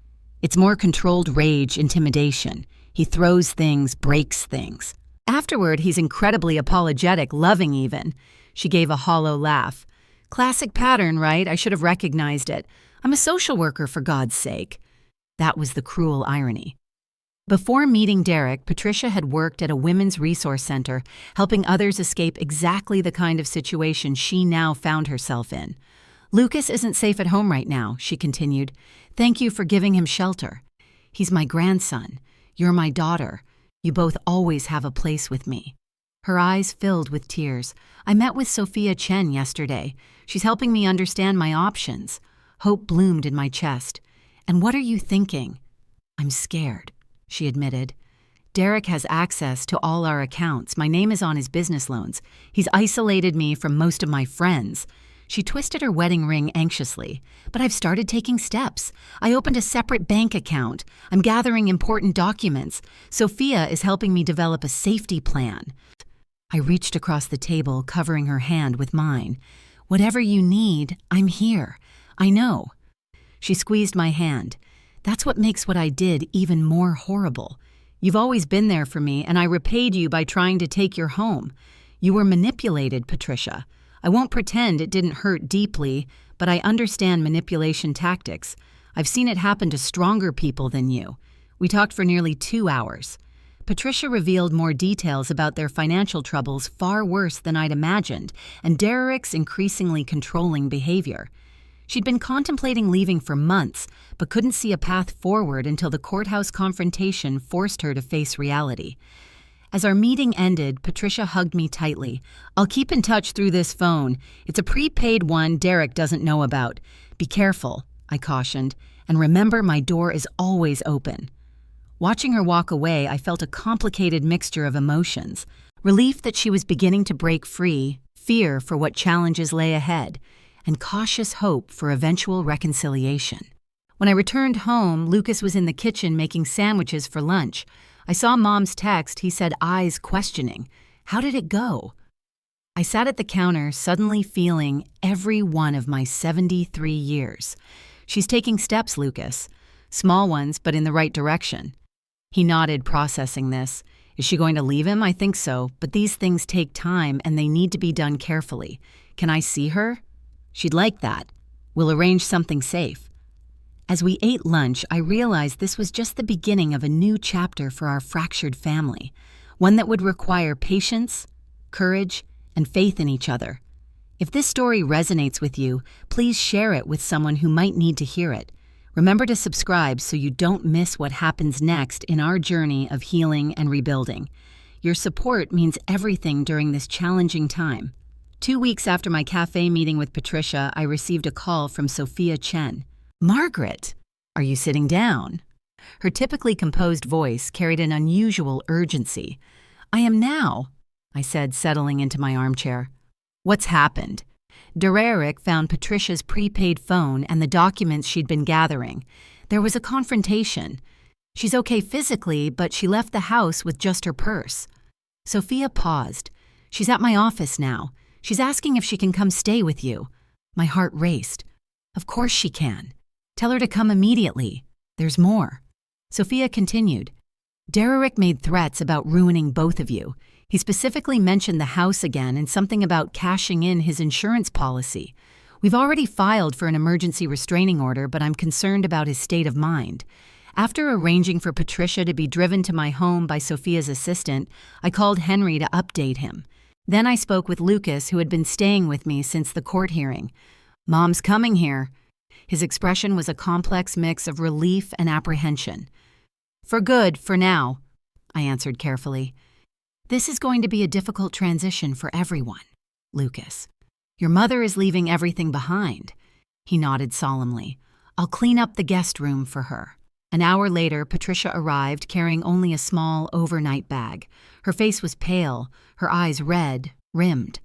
Speaker 1: "It's more controlled rage, intimidation. He throws things, breaks things. Afterward, he's incredibly apologetic, loving even." She gave a hollow laugh. "Classic pattern, right? I should have recognized it. I'm a social worker, for God's sake." That was the cruel irony. Before meeting Derek, Patricia had worked at a women's resource center, helping others escape exactly the kind of situation she now found herself in. "Lucas isn't safe at home right now," she continued. "Thank you for giving him shelter. He's my grandson. You're my daughter. You both always have a place with me." Her eyes filled with tears. "I met with Sophia Chen yesterday. She's helping me understand my options." Hope bloomed in my chest. "And what are you thinking?" "I'm scared," she admitted. "Derek has access to all our accounts. My name is on his business loans. He's isolated me from most of my friends." She twisted her wedding ring anxiously. "But I've started taking steps. I opened a separate bank account. I'm gathering important documents. Sophia is helping me develop a safety plan." I reached across the table, covering her hand with mine. "Whatever you need, I'm here. I know." She squeezed my hand. "That's what makes what I did even more horrible. You've always been there for me, and I repaid you by trying to take your home. You were manipulated, Patricia. I won't pretend it didn't hurt deeply, but I understand manipulation tactics. I've seen it happen to stronger people than you." We talked for nearly 2 hours. Patricia revealed more details about their financial troubles far worse than I'd imagined, and Derek's increasingly controlling behavior. She'd been contemplating leaving for months, but couldn't see a path forward until the courthouse confrontation forced her to face reality. As our meeting ended, Patricia hugged me tightly. "I'll keep in touch through this phone. It's a prepaid one Derek doesn't know about. Be careful. I cautioned, "and remember my door is always open." Watching her walk away, I felt a complicated mixture of emotions. Relief that she was beginning to break free, fear for what challenges lay ahead, and cautious hope for eventual reconciliation. When I returned home, Lucas was in the kitchen making sandwiches for lunch. I saw Mom's text. He said, eyes questioning. How did it go? I sat at the counter, suddenly feeling every one of my 73 years. She's taking steps, Lucas. Small ones, but in the right direction. He nodded, processing this. Is she going to leave him? I think so, but these things take time and they need to be done carefully. Can I see her? She'd like that. We'll arrange something safe. As we ate lunch, I realized this was just the beginning of a new chapter for our fractured family, one that would require patience, courage, and faith in each other. If this story resonates with you, please share it with someone who might need to hear it. Remember to subscribe so you don't miss what happens next in our journey of healing and rebuilding. Your support means everything during this challenging time. 2 weeks after my cafe meeting with Patricia, I received a call from Sophia Chen. Margaret, are you sitting down? Her typically composed voice carried an unusual urgency. I am now, I said, settling into my armchair. What's happened? Dererick found Patricia's prepaid phone and the documents she'd been gathering. There was a confrontation. She's okay physically, but she left the house with just her purse. Sophia paused. She's at my office now. She's asking if she can come stay with you. My heart raced. Of course she can. Tell her to come immediately. There's more. Sophia continued. Dererick made threats about ruining both of you. He specifically mentioned the house again and something about cashing in his insurance policy. We've already filed for an emergency restraining order, but I'm concerned about his state of mind. After arranging for Patricia to be driven to my home by Sophia's assistant, I called Henry to update him. Then I spoke with Lucas, who had been staying with me since the court hearing. Mom's coming here. His expression was a complex mix of relief and apprehension. For good, for now, I answered carefully. This is going to be a difficult transition for everyone, Lucas. Your mother is leaving everything behind. He nodded solemnly. I'll clean up the guest room for her. An hour later, Patricia arrived carrying only a small overnight bag. Her face was pale, her eyes red, rimmed.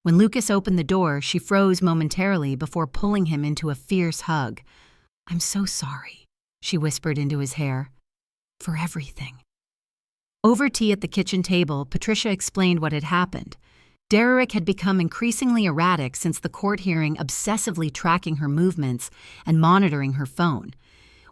Speaker 1: When Lucas opened the door, she froze momentarily before pulling him into a fierce hug. I'm so sorry, she whispered into his hair. For everything. Over tea at the kitchen table, Patricia explained what had happened. Dererick had become increasingly erratic since the court hearing, obsessively tracking her movements and monitoring her phone.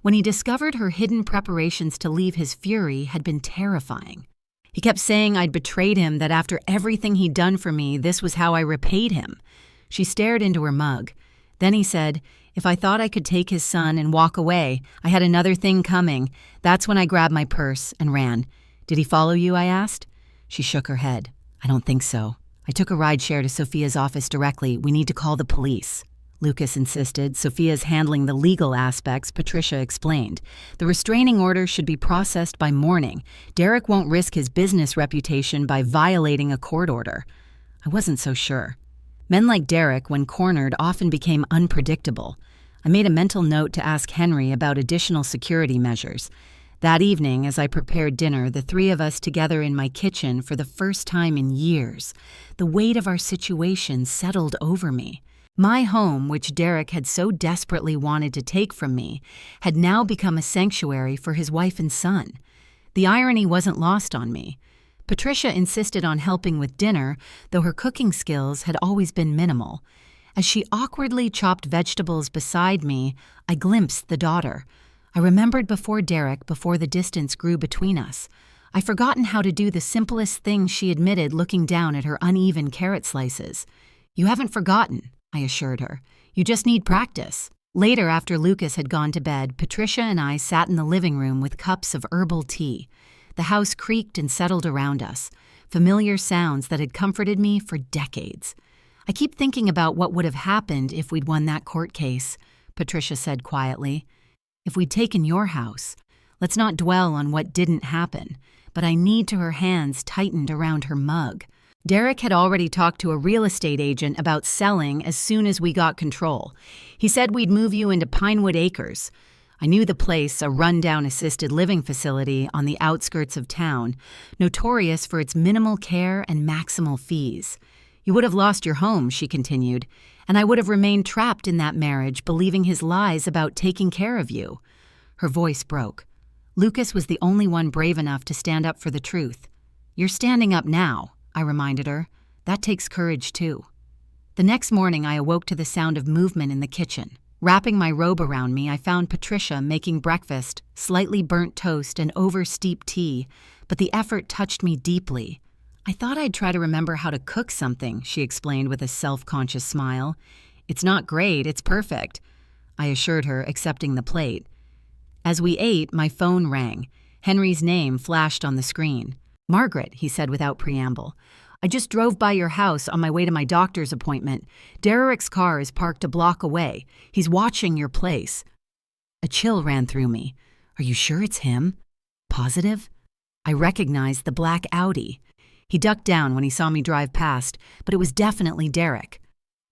Speaker 1: When he discovered her hidden preparations to leave, his fury had been terrifying. He kept saying I'd betrayed him, that after everything he'd done for me, this was how I repaid him. She stared into her mug. Then he said, if I thought I could take his son and walk away, I had another thing coming. That's when I grabbed my purse and ran. Did he follow you? I asked. She shook her head. I don't think so. I took a rideshare to Sophia's office directly. We need to call the police. Lucas insisted. Sophia's handling the legal aspects, Patricia explained. The restraining order should be processed by morning. Derek won't risk his business reputation by violating a court order. I wasn't so sure. Men like Derek, when cornered, often became unpredictable. I made a mental note to ask Henry about additional security measures. That evening, as I prepared dinner, the three of us together in my kitchen for the first time in years, the weight of our situation settled over me. My home, which Derek had so desperately wanted to take from me, had now become a sanctuary for his wife and son. The irony wasn't lost on me. Patricia insisted on helping with dinner, though her cooking skills had always been minimal. As she awkwardly chopped vegetables beside me, I glimpsed the daughter. I remembered before the distance grew between us. I'd forgotten how to do the simplest thing, she admitted, looking down at her uneven carrot slices. You haven't forgotten, I assured her. You just need practice. Later, after Lucas had gone to bed, Patricia and I sat in the living room with cups of herbal tea. The house creaked and settled around us, familiar sounds that had comforted me for decades. I keep thinking about what would have happened if we'd won that court case, Patricia said quietly. If we'd taken your house. Let's not dwell on what didn't happen, but I kneed to her hands tightened around her mug. Derek had already talked to a real estate agent about selling as soon as we got control. He said we'd move you into Pinewood Acres. I knew the place, a rundown assisted living facility on the outskirts of town, notorious for its minimal care and maximal fees. You would have lost your home, she continued, and I would have remained trapped in that marriage, believing his lies about taking care of you. Her voice broke. Lucas was the only one brave enough to stand up for the truth. You're standing up now, I reminded her. That takes courage, too. The next morning, I awoke to the sound of movement in the kitchen. Wrapping my robe around me, I found Patricia making breakfast, slightly burnt toast and over-steeped tea, but the effort touched me deeply. I thought I'd try to remember how to cook something, she explained with a self-conscious smile. It's not great, it's perfect, I assured her, accepting the plate. As we ate, my phone rang. Henry's name flashed on the screen. Margaret, he said without preamble. I just drove by your house on my way to my doctor's appointment. Derek's car is parked a block away. He's watching your place. A chill ran through me. Are you sure it's him? Positive? I recognized the black Audi. He ducked down when he saw me drive past, but it was definitely Derek.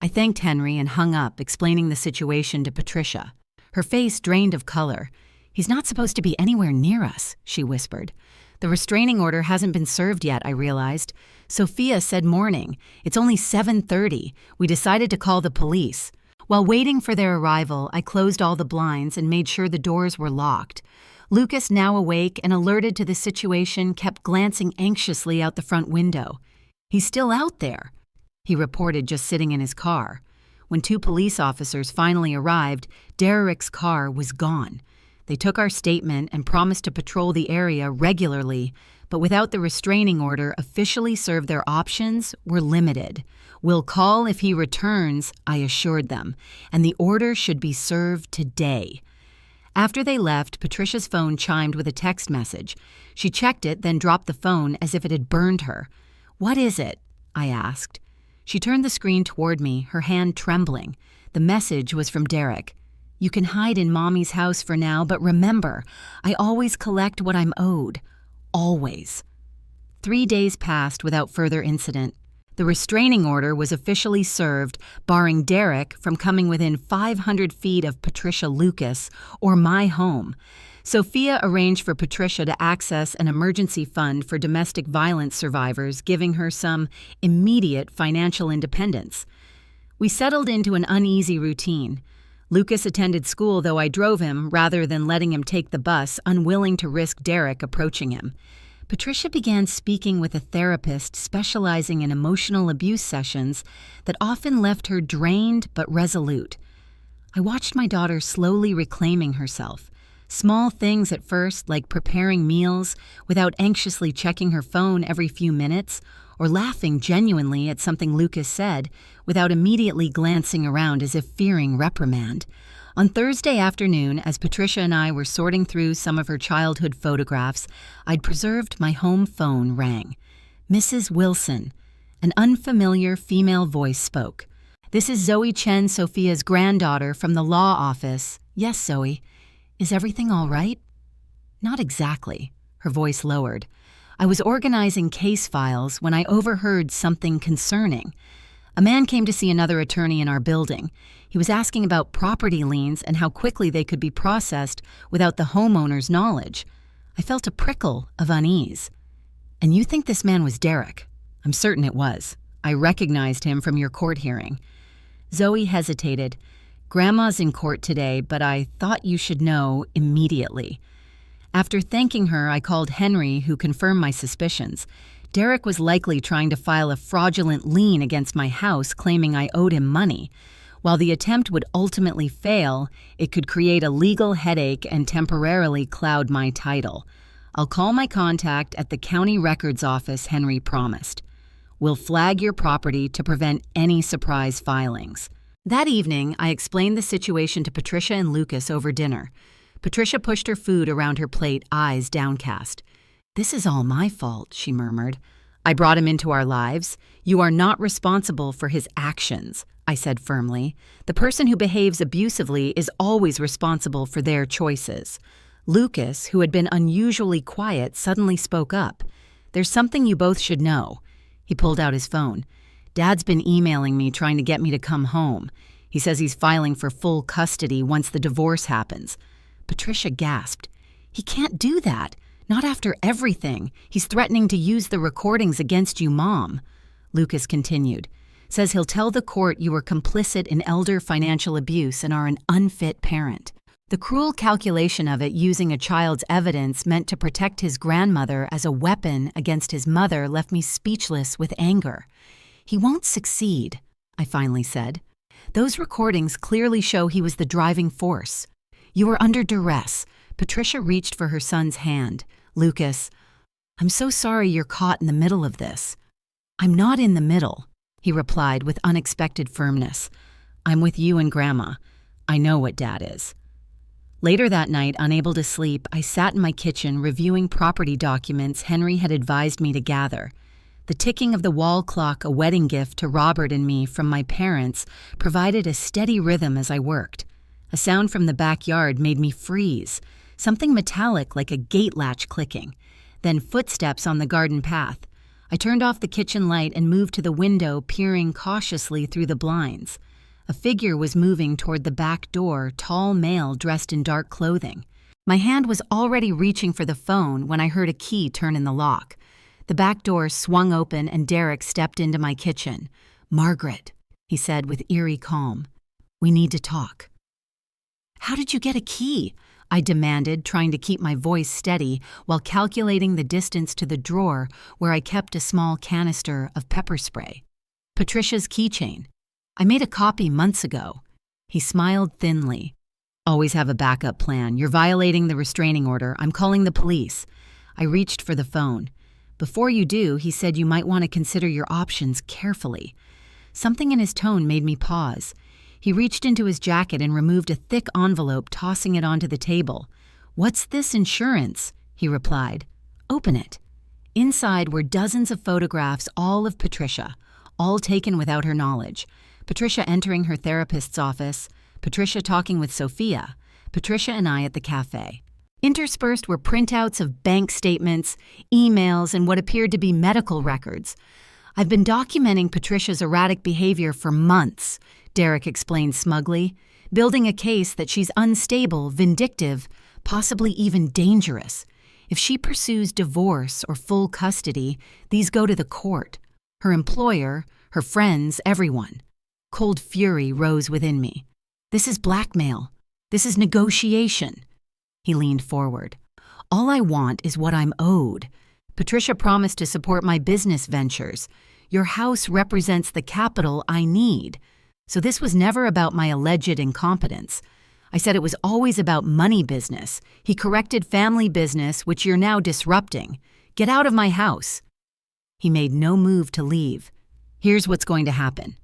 Speaker 1: I thanked Henry and hung up, explaining the situation to Patricia. Her face drained of color. He's not supposed to be anywhere near us, she whispered. The restraining order hasn't been served yet, I realized. Sophia said morning. It's only 7:30. We decided to call the police. While waiting for their arrival, I closed all the blinds and made sure the doors were locked. Lucas, now awake and alerted to the situation, kept glancing anxiously out the front window. He's still out there, he reported, just sitting in his car. When 2 police officers finally arrived, Derek's car was gone. They took our statement and promised to patrol the area regularly, but without the restraining order officially served, their options were limited. We'll call if he returns, I assured them, and the order should be served today. After they left, Patricia's phone chimed with a text message. She checked it, then dropped the phone as if it had burned her. What is it? I asked. She turned the screen toward me, her hand trembling. The message was from Derek. You can hide in Mommy's house for now, but remember, I always collect what I'm owed. Always. 3 days passed without further incident. The restraining order was officially served, barring Derek from coming within 500 feet of Patricia Lucas or my home. Sophia arranged for Patricia to access an emergency fund for domestic violence survivors, giving her some immediate financial independence. We settled into an uneasy routine. Lucas attended school, though I drove him rather than letting him take the bus, unwilling to risk Derek approaching him. Patricia began speaking with a therapist specializing in emotional abuse sessions that often left her drained but resolute. I watched my daughter slowly reclaiming herself. Small things at first, like preparing meals without anxiously checking her phone every few minutes, or laughing genuinely at something Lucas said without immediately glancing around as if fearing reprimand. On Thursday afternoon, as Patricia and I were sorting through some of her childhood photographs, I'd preserved my home phone rang. Mrs. Wilson. An unfamiliar female voice spoke. This is Zoe Chen, Sophia's granddaughter, from the law office. Yes, Zoe. Is everything all right? Not exactly. Her voice lowered. I was organizing case files when I overheard something concerning. A man came to see another attorney in our building. He was asking about property liens and how quickly they could be processed without the homeowner's knowledge. I felt a prickle of unease. And you think this man was Derek? I'm certain it was. I recognized him from your court hearing. Zoe hesitated. Grandma's in court today, but I thought you should know immediately. After thanking her, I called Henry, who confirmed my suspicions. Derek was likely trying to file a fraudulent lien against my house, claiming I owed him money. While the attempt would ultimately fail, it could create a legal headache and temporarily cloud my title. I'll call my contact at the county records office, Henry promised. We'll flag your property to prevent any surprise filings. That evening, I explained the situation to Patricia and Lucas over dinner. Patricia pushed her food around her plate, eyes downcast. This is all my fault, she murmured. I brought him into our lives. You are not responsible for his actions, I said firmly. The person who behaves abusively is always responsible for their choices. Lucas, who had been unusually quiet, suddenly spoke up. There's something you both should know. He pulled out his phone. "Dad's been emailing me trying to get me to come home. He says he's filing for full custody once the divorce happens." Patricia gasped. "He can't do that. Not after everything. He's threatening to use the recordings against you, Mom." Lucas continued. "Says he'll tell the court you were complicit in elder financial abuse and are an unfit parent." The cruel calculation of it using a child's evidence meant to protect his grandmother as a weapon against his mother left me speechless with anger. "He won't succeed," I finally said. "Those recordings clearly show he was the driving force. You were under duress." Patricia reached for her son's hand. "Lucas, I'm so sorry you're caught in the middle of this." "I'm not in the middle," he replied with unexpected firmness. "I'm with you and Grandma. I know what Dad is." Later that night, unable to sleep, I sat in my kitchen reviewing property documents Henry had advised me to gather. The ticking of the wall clock, a wedding gift to Robert and me from my parents, provided a steady rhythm as I worked. A sound from the backyard made me freeze, something metallic like a gate latch clicking. Then footsteps on the garden path. I turned off the kitchen light and moved to the window, peering cautiously through the blinds. A figure was moving toward the back door, tall male dressed in dark clothing. My hand was already reaching for the phone when I heard a key turn in the lock. The back door swung open and Derek stepped into my kitchen. "Margaret," he said with eerie calm, "we need to talk." "How did you get a key?" I demanded, trying to keep my voice steady while calculating the distance to the drawer where I kept a small canister of pepper spray. "Patricia's keychain. I made a copy months ago." He smiled thinly. "Always have a backup plan. You're violating the restraining order. I'm calling the police." I reached for the phone. "Before you do," he said, "you might want to consider your options carefully." Something in his tone made me pause. He reached into his jacket and removed a thick envelope, tossing it onto the table. "What's this insurance?" he replied. "Open it." Inside were dozens of photographs, all of Patricia, all taken without her knowledge. Patricia entering her therapist's office, Patricia talking with Sophia, Patricia and I at the cafe. Interspersed were printouts of bank statements, emails, and what appeared to be medical records. "I've been documenting Patricia's erratic behavior for months," Derek explained smugly, "building a case that she's unstable, vindictive, possibly even dangerous. If she pursues divorce or full custody, these go to the court. Her employer, her friends, everyone." Cold fury rose within me. "This is blackmail. This is negotiation." He leaned forward. "All I want is what I'm owed. Patricia promised to support my business ventures. Your house represents the capital I need. So this was never about my alleged incompetence. I said it was always about money business. He corrected family business, which you're now disrupting. Get out of my house." He made no move to leave. "Here's what's going to happen.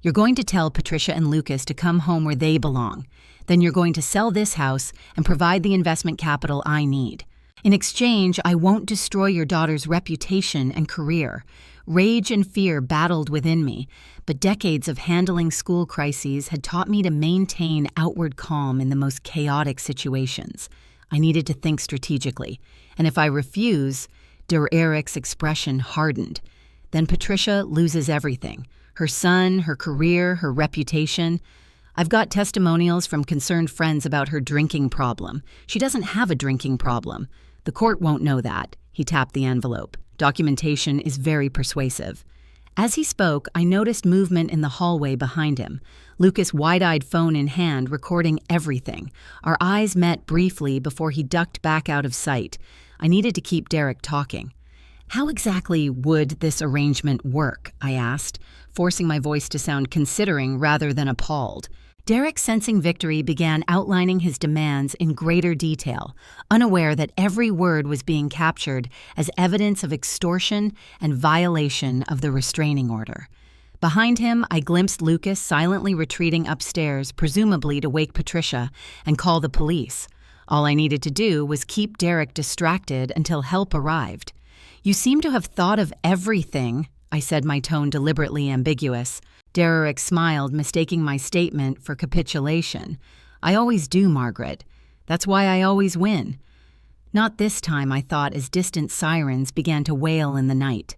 Speaker 1: You're going to tell Patricia and Lucas to come home where they belong. Then you're going to sell this house and provide the investment capital I need. In exchange, I won't destroy your daughter's reputation and career." Rage and fear battled within me, but decades of handling school crises had taught me to maintain outward calm in the most chaotic situations. I needed to think strategically, and if I refuse, Eric's expression hardened. Then Patricia loses everything. Her son, her career, her reputation. I've got testimonials from concerned friends about her drinking problem. She doesn't have a drinking problem. The court won't know that. He tapped the envelope. Documentation is very persuasive. As he spoke, I noticed movement in the hallway behind him. Lucas, wide-eyed phone in hand, recording everything. Our eyes met briefly before he ducked back out of sight. I needed to keep Derek talking. "How exactly would this arrangement work?" I asked, forcing my voice to sound considering rather than appalled. Derek, sensing victory, began outlining his demands in greater detail, unaware that every word was being captured as evidence of extortion and violation of the restraining order. Behind him, I glimpsed Lucas silently retreating upstairs, presumably to wake Patricia and call the police. All I needed to do was keep Derek distracted until help arrived. "You seem to have thought of everything," I said, my tone deliberately ambiguous. Derek smiled, mistaking my statement for capitulation. "I always do, Margaret. That's why I always win." Not this time, I thought, as distant sirens began to wail in the night.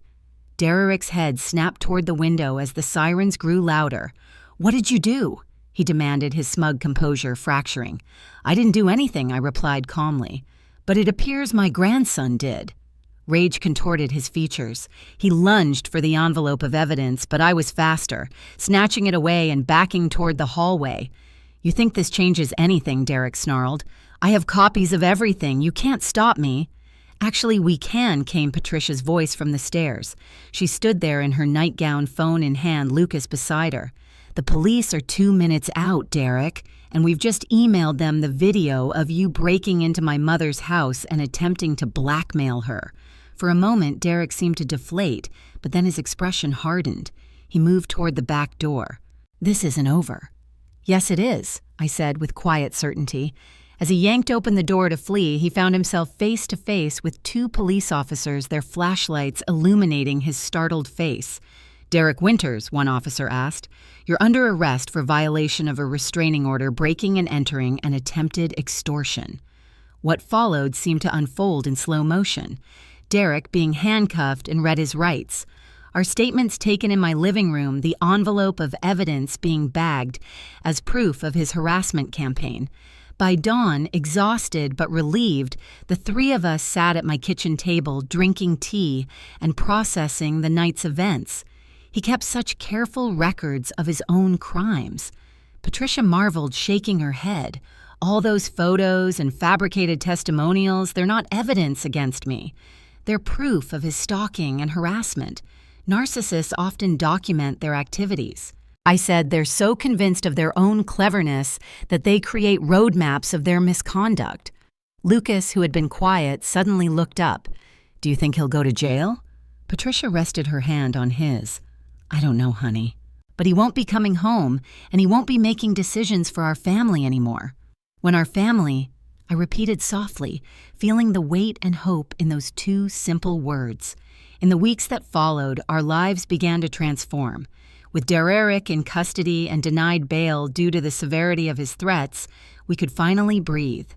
Speaker 1: Derek's head snapped toward the window as the sirens grew louder. "What did you do?" he demanded, his smug composure fracturing. "I didn't do anything," I replied calmly. "But it appears my grandson did." Rage contorted his features. He lunged for the envelope of evidence, but I was faster, snatching it away and backing toward the hallway. "You think this changes anything?" Derek snarled. "I have copies of everything. You can't stop me." "Actually, we can," came Patricia's voice from the stairs. She stood there in her nightgown, phone in hand, Lucas beside her. "The police are 2 minutes out, Derek, and we've just emailed them the video of you breaking into my mother's house and attempting to blackmail her." For a moment, Derek seemed to deflate, but then his expression hardened. He moved toward the back door. "This isn't over." "Yes, it is," I said with quiet certainty. As he yanked open the door to flee, he found himself face to face with 2 police officers, their flashlights illuminating his startled face. "Derek Winters," one officer asked, "you're under arrest for violation of a restraining order, breaking and entering, and attempted extortion." What followed seemed to unfold in slow motion. Derek being handcuffed and read his rights. Our statements taken in my living room, the envelope of evidence being bagged as proof of his harassment campaign. By dawn, exhausted but relieved, the 3 of us sat at my kitchen table, drinking tea and processing the night's events. He kept such careful records of his own crimes. Patricia marveled, shaking her head. "All those photos and fabricated testimonials, they're not evidence against me. They're proof of his stalking and harassment. Narcissists often document their activities." I said, "They're so convinced of their own cleverness that they create roadmaps of their misconduct." Lucas, who had been quiet, suddenly looked up. "Do you think he'll go to jail?" Patricia rested her hand on his. "I don't know, honey. But he won't be coming home, and he won't be making decisions for our family anymore." "When our family," I repeated softly, feeling the weight and hope in those 2 simple words. In the weeks that followed, our lives began to transform. With Derek in custody and denied bail due to the severity of his threats, we could finally breathe.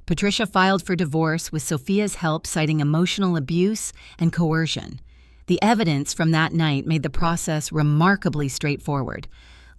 Speaker 1: Patricia filed for divorce with Sophia's help, citing emotional abuse and coercion. The evidence from that night made the process remarkably straightforward.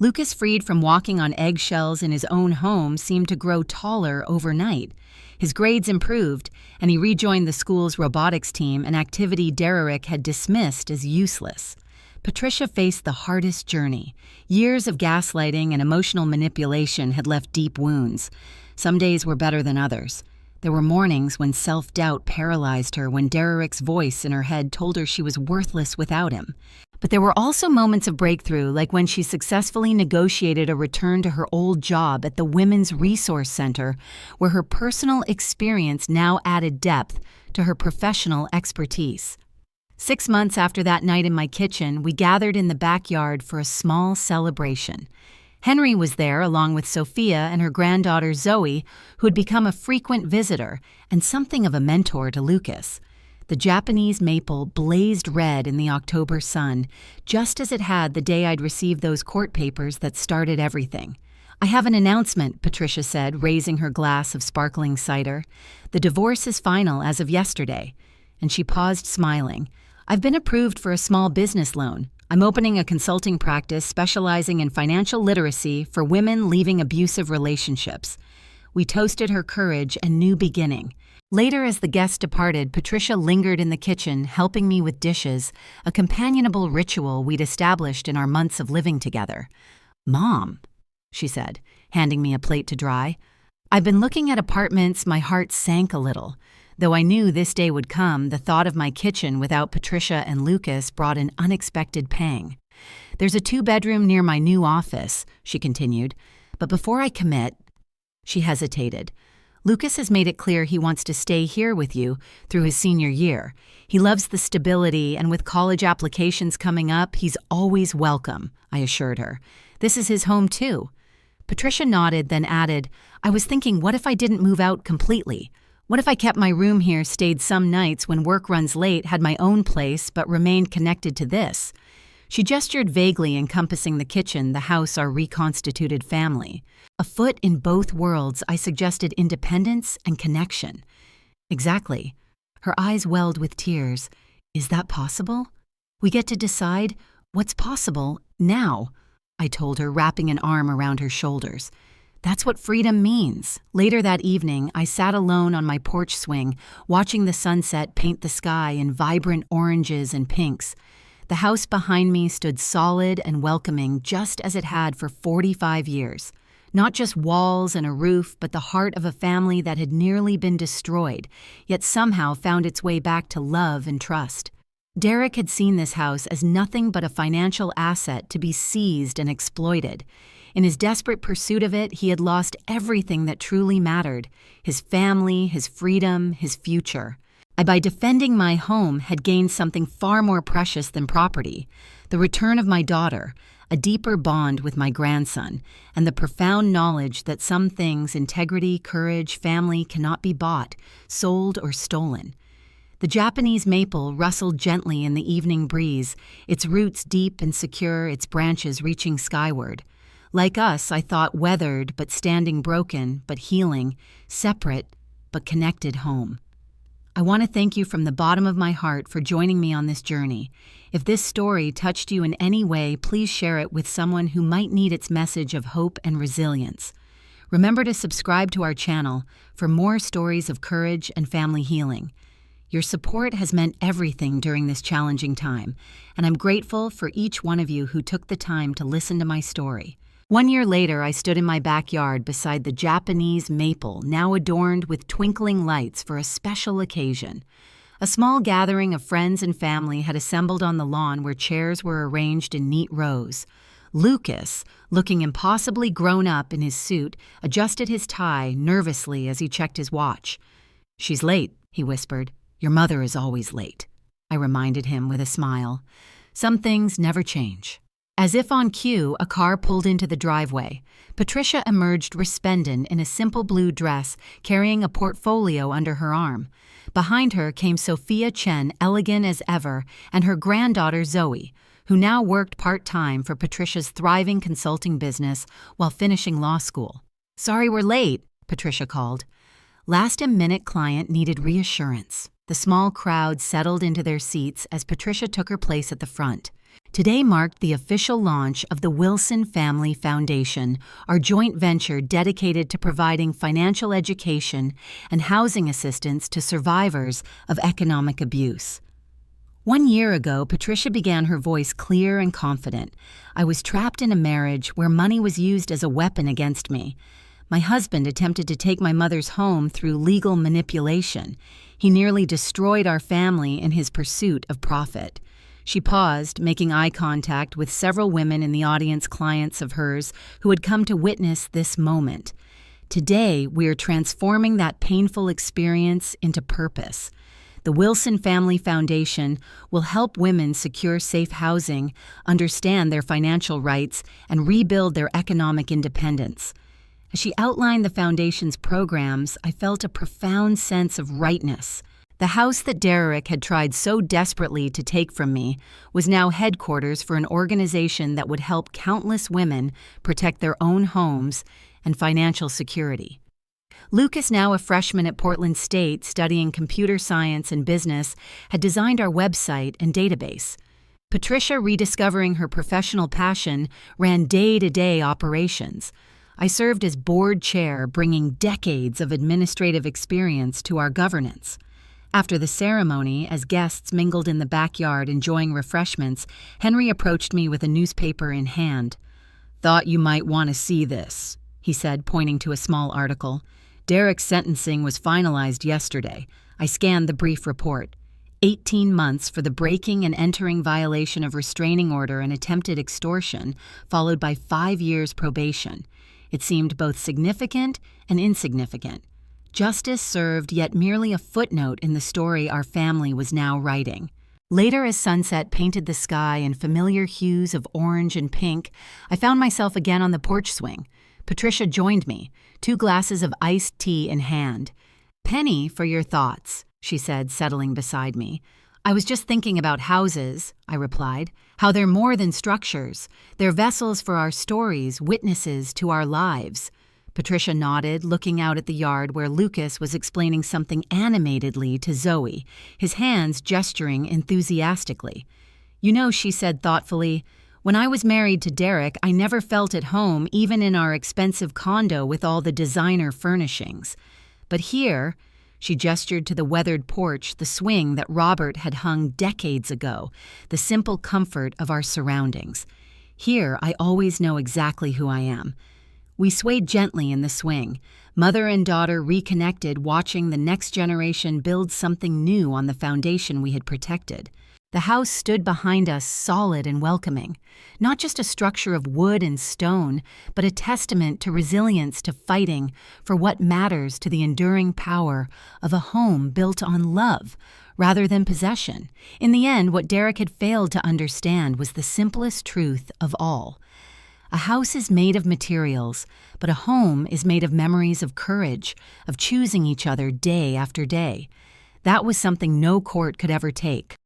Speaker 1: Lucas, freed from walking on eggshells in his own home, seemed to grow taller overnight. His grades improved, and he rejoined the school's robotics team, an activity Derek had dismissed as useless. Patricia faced the hardest journey. Years of gaslighting and emotional manipulation had left deep wounds. Some days were better than others. There were mornings when self-doubt paralyzed her, when Derek's voice in her head told her she was worthless without him. But there were also moments of breakthrough, like when she successfully negotiated a return to her old job at the Women's Resource Center, where her personal experience now added depth to her professional expertise. 6 months after that night in my kitchen, we gathered in the backyard for a small celebration. Henry was there along with Sophia and her granddaughter Zoe, who had become a frequent visitor and something of a mentor to Lucas. The Japanese maple blazed red in the October sun, just as it had the day I'd received those court papers that started everything. "I have an announcement," Patricia said, raising her glass of sparkling cider. "The divorce is final as of yesterday." And she paused, smiling. "I've been approved for a small business loan. I'm opening a consulting practice specializing in financial literacy for women leaving abusive relationships." We toasted her courage and new beginning. Later, as the guests departed, Patricia lingered in the kitchen, helping me with dishes, a companionable ritual we'd established in our months of living together. "Mom," she said, handing me a plate to dry. "I've been looking at apartments." My heart sank a little. Though I knew this day would come, the thought of my kitchen without Patricia and Lucas brought an unexpected pang. "There's a 2-bedroom near my new office," she continued. "But before I commit—" She hesitated. "Lucas has made it clear he wants to stay here with you through his senior year. He loves the stability, and with college applications coming up, he's always welcome," I assured her. "This is his home, too." Patricia nodded, then added, "I was thinking, what if I didn't move out completely? What if I kept my room here, stayed some nights when work runs late, had my own place, but remained connected to this?" She gestured vaguely, encompassing the kitchen, the house, our reconstituted family. A foot in both worlds, I suggested independence and connection. "Exactly." Her eyes welled with tears. "Is that possible?" We get to decide what's possible now, I told her, wrapping an arm around her shoulders. That's what freedom means. Later that evening, I sat alone on my porch swing, watching the sunset paint the sky in vibrant oranges and pinks. The house behind me stood solid and welcoming, just as it had for 45 years. Not just walls and a roof, but the heart of a family that had nearly been destroyed, yet somehow found its way back to love and trust. Derek had seen this house as nothing but a financial asset to be seized and exploited. In his desperate pursuit of it, he had lost everything that truly mattered: his family, his freedom, his future. By defending my home, had gained something far more precious than property: the return of my daughter, a deeper bond with my grandson, and the profound knowledge that some things, integrity, courage, family, cannot be bought, sold, or stolen. The Japanese maple rustled gently in the evening breeze, its roots deep and secure, its branches reaching skyward. Like us, I thought, weathered but standing, broken but healing, separate but connected home. I want to thank you from the bottom of my heart for joining me on this journey. If this story touched you in any way, please share it with someone who might need its message of hope and resilience. Remember to subscribe to our channel for more stories of courage and family healing. Your support has meant everything during this challenging time, and I'm grateful for each one of you who took the time to listen to my story. 1 year later, I stood in my backyard beside the Japanese maple, now adorned with twinkling lights for a special occasion. A small gathering of friends and family had assembled on the lawn where chairs were arranged in neat rows. Lucas, looking impossibly grown up in his suit, adjusted his tie nervously as he checked his watch. "She's late," he whispered. "Your mother is always late," I reminded him with a smile. Some things never change. As if on cue, a car pulled into the driveway. Patricia emerged resplendent in a simple blue dress, carrying a portfolio under her arm. Behind her came Sophia Chen, elegant as ever, and her granddaughter Zoe, who now worked part-time for Patricia's thriving consulting business while finishing law school. "Sorry we're late," Patricia called. Last-minute client needed reassurance. The small crowd settled into their seats as Patricia took her place at the front. Today marked the official launch of the Wilson Family Foundation, our joint venture dedicated to providing financial education and housing assistance to survivors of economic abuse. 1 year ago, Patricia began, her voice clear and confident. "I was trapped in a marriage where money was used as a weapon against me. My husband attempted to take my mother's home through legal manipulation. He nearly destroyed our family in his pursuit of profit." She paused, making eye contact with several women in the audience, clients of hers who had come to witness this moment. "Today, we are transforming that painful experience into purpose. The Wilson Family Foundation will help women secure safe housing, understand their financial rights, and rebuild their economic independence." As she outlined the foundation's programs, I felt a profound sense of rightness. The house that Derek had tried so desperately to take from me was now headquarters for an organization that would help countless women protect their own homes and financial security. Lucas, now a freshman at Portland State studying computer science and business, had designed our website and database. Patricia, rediscovering her professional passion, ran day-to-day operations. I served as board chair, bringing decades of administrative experience to our governance. After the ceremony, as guests mingled in the backyard enjoying refreshments, Henry approached me with a newspaper in hand. "Thought you might want to see this," he said, pointing to a small article. "Derek's sentencing was finalized yesterday." I scanned the brief report. 18 months for the breaking and entering violation of restraining order and attempted extortion, followed by 5 years probation. It seemed both significant and insignificant. Justice served, yet merely a footnote in the story our family was now writing. Later, as sunset painted the sky in familiar hues of orange and pink, I found myself again on the porch swing. Patricia joined me, 2 glasses of iced tea in hand. "Penny for your thoughts," she said, settling beside me. "I was just thinking about houses," I replied, "how they're more than structures. They're vessels for our stories, witnesses to our lives." Patricia nodded, looking out at the yard where Lucas was explaining something animatedly to Zoe, his hands gesturing enthusiastically. You know, she said thoughtfully, when I was married to Derek, I never felt at home even in our expensive condo with all the designer furnishings. But here, she gestured to the weathered porch, the swing that Robert had hung decades ago, the simple comfort of our surroundings. Here, I always know exactly who I am. We swayed gently in the swing, mother and daughter reconnected, watching the next generation build something new on the foundation we had protected. The house stood behind us, solid and welcoming, not just a structure of wood and stone, but a testament to resilience, to fighting for what matters, to the enduring power of a home built on love rather than possession. In the end, what Derek had failed to understand was the simplest truth of all. A house is made of materials, but a home is made of memories of courage, of choosing each other day after day. That was something no court could ever take.